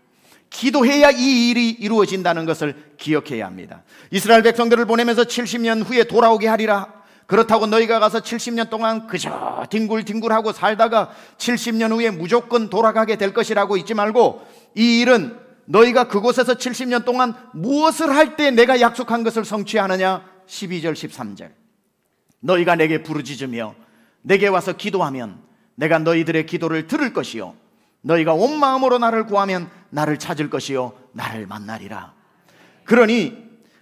기도해야 이 일이 이루어진다는 것을 기억해야 합니다. 이스라엘 백성들을 보내면서 70년 후에 돌아오게 하리라. 그렇다고 너희가 가서 70년 동안 그저 뒹굴뒹굴하고 살다가 70년 후에 무조건 돌아가게 될 것이라고 잊지 말고, 이 일은 너희가 그곳에서 70년 동안 무엇을 할 때 내가 약속한 것을 성취하느냐. 12절 13절 너희가 내게 부르짖으며 내게 와서 기도하면 내가 너희들의 기도를 들을 것이요 너희가 온 마음으로 나를 구하면 나를 찾을 것이요 나를 만나리라. 그러니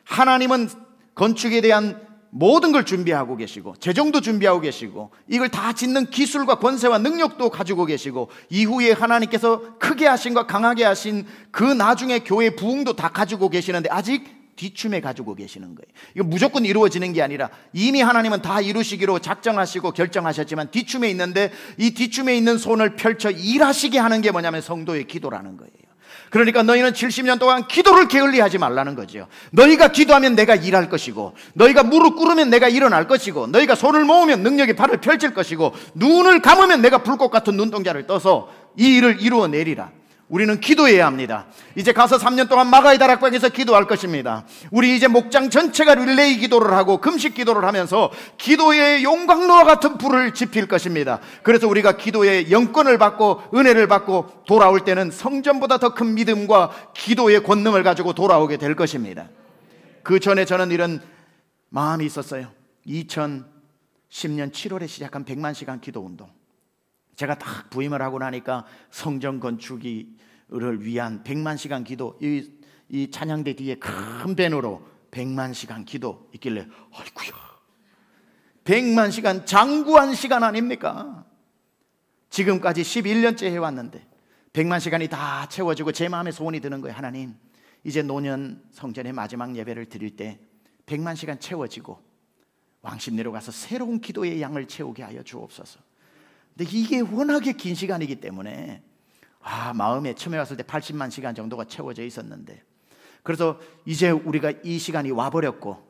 하나님은 건축에 대한 모든 걸 준비하고 계시고 재정도 준비하고 계시고 이걸 다 짓는 기술과 권세와 능력도 가지고 계시고 이후에 하나님께서 크게 하신과 강하게 하신 그 나중에 교회 부흥도 다 가지고 계시는데 아직 뒤춤에 가지고 계시는 거예요. 이거 무조건 이루어지는 게 아니라 이미 하나님은 다 이루시기로 작정하시고 결정하셨지만 뒤춤에 있는데 이 뒤춤에 있는 손을 펼쳐 일하시게 하는 게 뭐냐면 성도의 기도라는 거예요. 그러니까 너희는 70년 동안 기도를 게을리하지 말라는 거죠. 너희가 기도하면 내가 일할 것이고 너희가 무릎 꿇으면 내가 일어날 것이고 너희가 손을 모으면 능력의 발을 펼칠 것이고 눈을 감으면 내가 불꽃 같은 눈동자를 떠서 이 일을 이루어내리라. 우리는 기도해야 합니다. 이제 가서 3년 동안 마가의 다락방에서 기도할 것입니다. 우리 이제 목장 전체가 릴레이 기도를 하고 금식 기도를 하면서 기도의 용광로와 같은 불을 지필 것입니다. 그래서 우리가 기도의 영권을 받고 은혜를 받고 돌아올 때는 성전보다 더 큰 믿음과 기도의 권능을 가지고 돌아오게 될 것입니다. 그 전에 저는 이런 마음이 있었어요. 2010년 7월에 시작한 100만 시간 기도 운동. 제가 딱 부임을 하고 나니까 성전 건축을 위한 100만 시간 기도, 이 찬양대 뒤에 큰 배너로 100만 시간 기도 있길래 아이쿠야 100만 시간 장구한 시간 아닙니까? 지금까지 11년째 해왔는데 100만 시간이 다 채워지고 제 마음에 소원이 드는 거예요. 하나님, 이제 노년 성전의 마지막 예배를 드릴 때 100만 시간 채워지고 왕십리로 가서 새로운 기도의 양을 채우게 하여 주옵소서. 근데 이게 워낙에 긴 시간이기 때문에 마음에 처음에 왔을 때 80만 시간 정도가 채워져 있었는데, 그래서 이제 우리가 이 시간이 와버렸고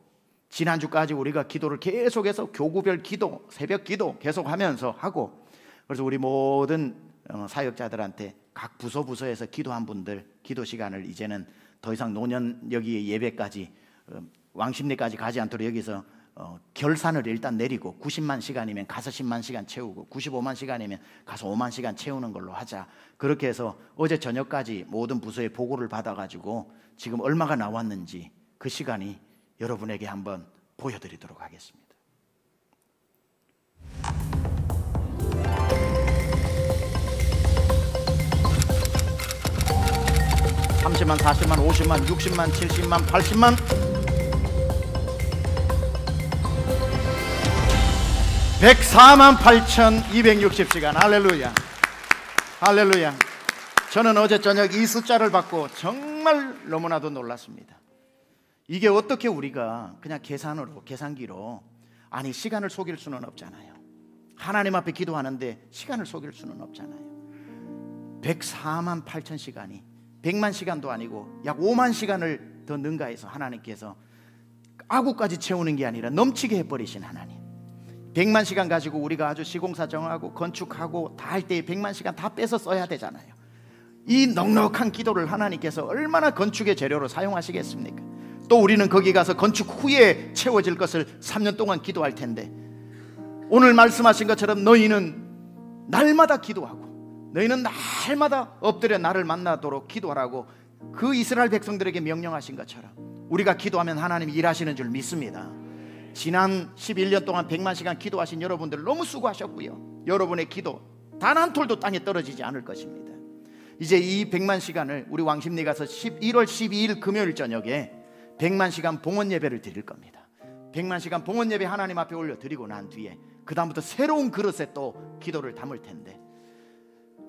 지난주까지 우리가 기도를 계속해서 교구별 기도, 새벽 기도 계속하면서 하고, 그래서 우리 모든 사역자들한테 각 부서에서 기도한 분들 기도 시간을 이제는 더 이상 노년 여기 예배까지 왕십리까지 가지 않도록 여기서 결산을 일단 내리고 90만 시간이면 가서 10만 시간 채우고 95만 시간이면 가서 5만 시간 채우는 걸로 하자. 그렇게 해서 어제 저녁까지 모든 부서에 보고를 받아가지고 지금 얼마가 나왔는지 그 시간이 여러분에게 한번 보여드리도록 하겠습니다. 30만, 40만, 50만, 60만, 70만, 80만 104만 8,260시간. 할렐루야. 할렐루야. 저는 어제 저녁 이 숫자를 받고 정말 너무나도 놀랐습니다. 이게 어떻게 우리가 그냥 계산기로 아니 시간을 속일 수는 없잖아요. 하나님 앞에 기도하는데 시간을 속일 수는 없잖아요. 104만 8천 시간이 100만 시간도 아니고 약 5만 시간을 더 능가해서 하나님께서 아구까지 채우는 게 아니라 넘치게 해버리신 하나님. 100만 시간 가지고 우리가 아주 시공사 정하고 건축하고 다 할 때에 100만 시간 다 빼서 써야 되잖아요. 이 넉넉한 기도를 하나님께서 얼마나 건축의 재료로 사용하시겠습니까? 또 우리는 거기 가서 건축 후에 채워질 것을 3년 동안 기도할 텐데, 오늘 말씀하신 것처럼 너희는 날마다 기도하고 너희는 날마다 엎드려 나를 만나도록 기도하라고 그 이스라엘 백성들에게 명령하신 것처럼 우리가 기도하면 하나님이 일하시는 줄 믿습니다. 지난 11년 동안 100만 시간 기도하신 여러분들 너무 수고하셨고요. 여러분의 기도 단 한 톨도 땅에 떨어지지 않을 것입니다. 이제 이 100만 시간을 우리 왕십리 가서 1월 12일 금요일 저녁에 100만 시간 봉헌 예배를 드릴 겁니다. 100만 시간 봉헌 예배 하나님 앞에 올려드리고 난 뒤에 그 다음부터 새로운 그릇에 또 기도를 담을 텐데,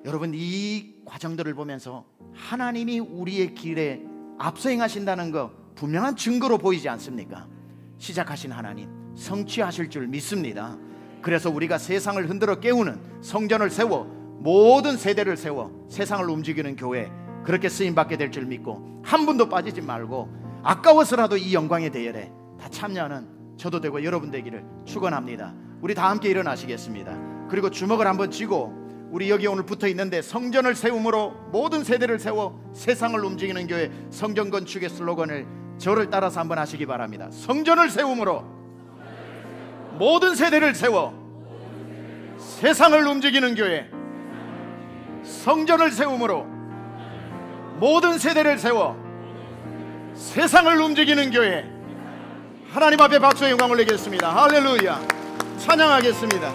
여러분 이 과정들을 보면서 하나님이 우리의 길에 앞서 행하신다는 거 분명한 증거로 보이지 않습니까? 시작하신 하나님 성취하실 줄 믿습니다. 그래서 우리가 세상을 흔들어 깨우는 성전을 세워 모든 세대를 세워 세상을 움직이는 교회, 그렇게 쓰임받게 될 줄 믿고 한 분도 빠지지 말고 아까워서라도 이 영광의 대열에 다 참여하는 저도 되고 여러분 되기를 축원합니다. 우리 다 함께 일어나시겠습니다. 그리고 주먹을 한번 쥐고 우리 여기 오늘 붙어 있는데 성전을 세움으로 모든 세대를 세워 세상을 움직이는 교회 성전 건축의 슬로건을 저를 따라서 한번 하시기 바랍니다. 성전을 세움으로 모든 세대를 세워 세상을 움직이는 교회, 성전을 세움으로 모든 세대를 세워 세상을 움직이는 교회. 하나님 앞에 박수의 영광 올리겠습니다. 할렐루야. 찬양하겠습니다.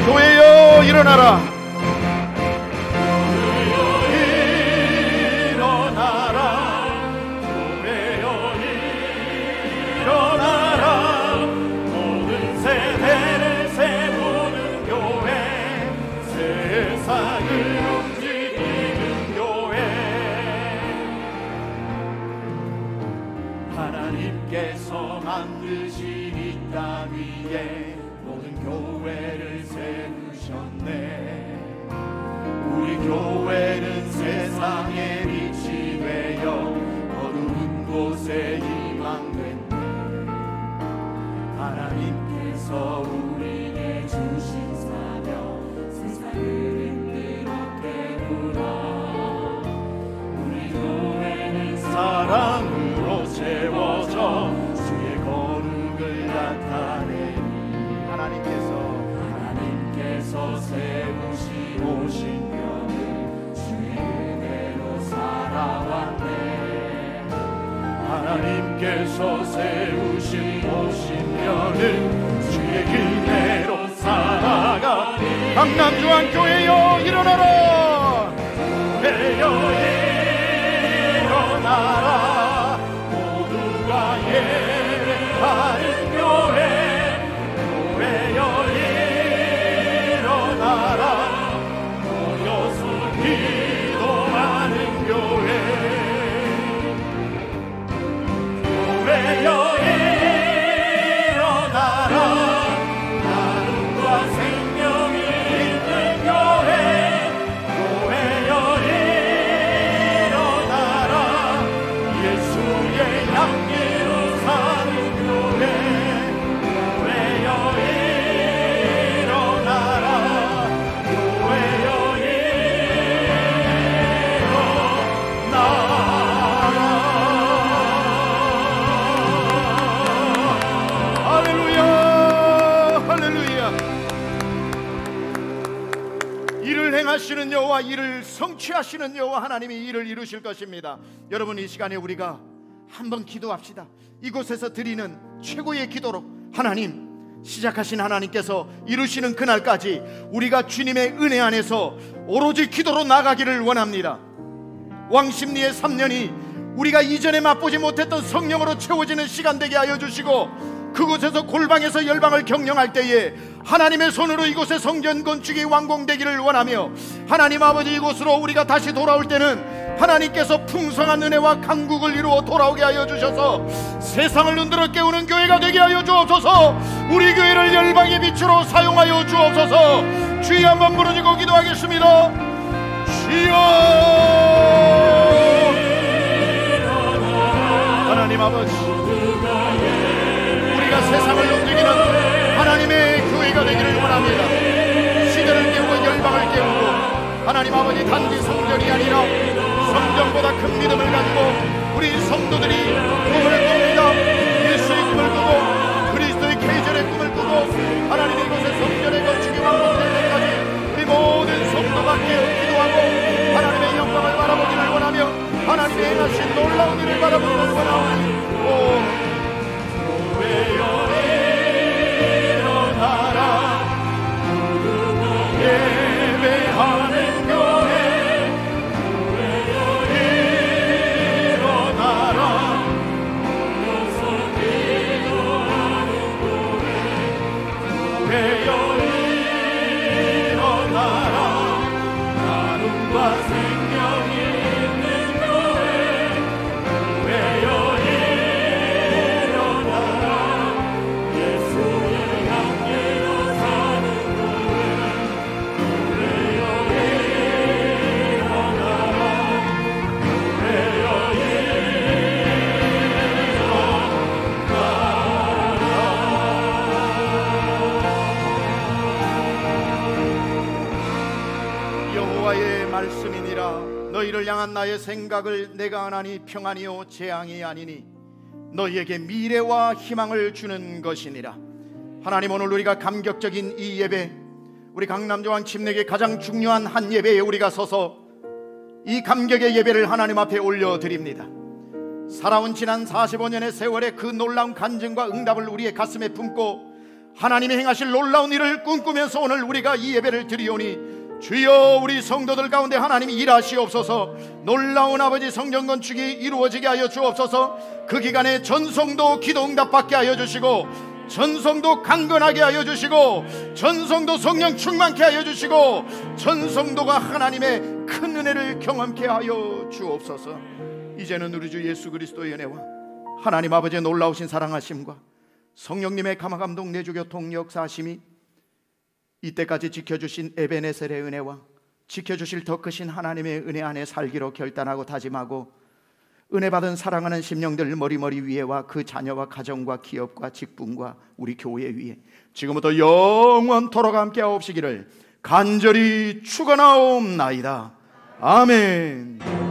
교회여 일어나라. 하나님께서 만드신 이 땅 위에 모든 교회를 세우셨네. 우리 교회는 세상의 빛이 되어 어두운 곳에 희망된네. 하나님께서 우리에게 주신 사명 세상을 힘들게 깨우라. 우리 교회는 사랑으로 채워져 주의 거룩을 나타내니. 하나님께서 세우신 오신년을 주의 은혜로 살아왔네. 하나님께서 세우신 오신년을 주의 은혜로 살아가니. 강남중앙교회여 일어나라. 교회여 일어나라. 모두가 예배하는 교회. 교회여 일어나라. 모여서 기도하는 교회. 교회여 일어나라. 나눔과 생명이 있는 교회. 교회여 일을 행하시는 여호와, 일을 성취하시는 여호와 하나님이 일을 이루실 것입니다. 여러분, 이 시간에 우리가 한번 기도합시다. 이곳에서 드리는 최고의 기도로 하나님, 시작하신 하나님께서 이루시는 그날까지 우리가 주님의 은혜 안에서 오로지 기도로 나가기를 원합니다. 왕십리의 3년이 우리가 이전에 맛보지 못했던 성령으로 채워지는 시간 되게 하여 주시고, 그곳에서 골방에서 열방을 경영할 때에 하나님의 손으로 이곳의 성전 건축이 완공되기를 원하며, 하나님 아버지, 이곳으로 우리가 다시 돌아올 때는 하나님께서 풍성한 은혜와 강국을 이루어 돌아오게 하여 주셔서 세상을 흔들어 깨우는 교회가 되게 하여 주옵소서. 우리 교회를 열방의 빛으로 사용하여 주옵소서. 주여, 한번 부르짖고 기도하겠습니다. 주여, 하나님 아버지, 우리가 세상을 움직이는 하나님의 교회가 되기를 원합니다. 시대를 깨우고 열방을 깨우고, 하나님 아버지, 단지 성전이 아니라 성전보다 큰 믿음을 가지고 우리 성도들이 꿈을 꿉니다. 예수의 꿈을 꾸고 그리스도의 계절의 꿈을 꾸고, 하나님 이곳의 성전의 건축이 완공될 때까지 우리 모든 성도가 기도하고 하나님의 영광을 바라보기를 원하며, 하나님의 행하신 놀라운 일을 바라보기를 원하오니, 예배하는 교회, 일어나라. 모여서 기도하는 교회, 교회여 일어나라. 나눔과 생명이 있는 교회, 교회여 일어나라. 예수의 향기로 사는 여호와의 말씀이니라. 너희를 향한 나의 생각을 내가 아나니 평안이요 재앙이 아니니 너희에게 미래와 희망을 주는 것이니라. 하나님, 오늘 우리가 감격적인 이 예배, 우리 강남조항 침례교회 가장 중요한 한 예배에 우리가 서서 이 감격의 예배를 하나님 앞에 올려드립니다. 살아온 지난 45년의 세월의 그 놀라운 간증과 응답을 우리의 가슴에 품고 하나님이 행하실 놀라운 일을 꿈꾸면서 오늘 우리가 이 예배를 드리오니, 주여, 우리 성도들 가운데 하나님이 일하시옵소서. 놀라운 아버지 성전 건축이 이루어지게 하여 주옵소서. 그 기간에 전성도 기도 응답받게 하여 주시고, 전성도 강건하게 하여 주시고, 전성도 성령 충만케 하여 주시고, 전성도가 하나님의 큰 은혜를 경험케 하여 주옵소서. 이제는 우리 주 예수 그리스도의 은혜와 하나님 아버지의 놀라우신 사랑하심과 성령님의 감화감동 내주교통 역사하심이 이때까지 지켜주신 에베네셀의 은혜와 지켜주실 더 크신 하나님의 은혜 안에 살기로 결단하고 다짐하고, 은혜 받은 사랑하는 심령들 머리머리 위에와 그 자녀와 가정과 기업과 직분과 우리 교회 위에 지금부터 영원토록 함께 하옵시기를 간절히 축원하옵나이다. 아멘.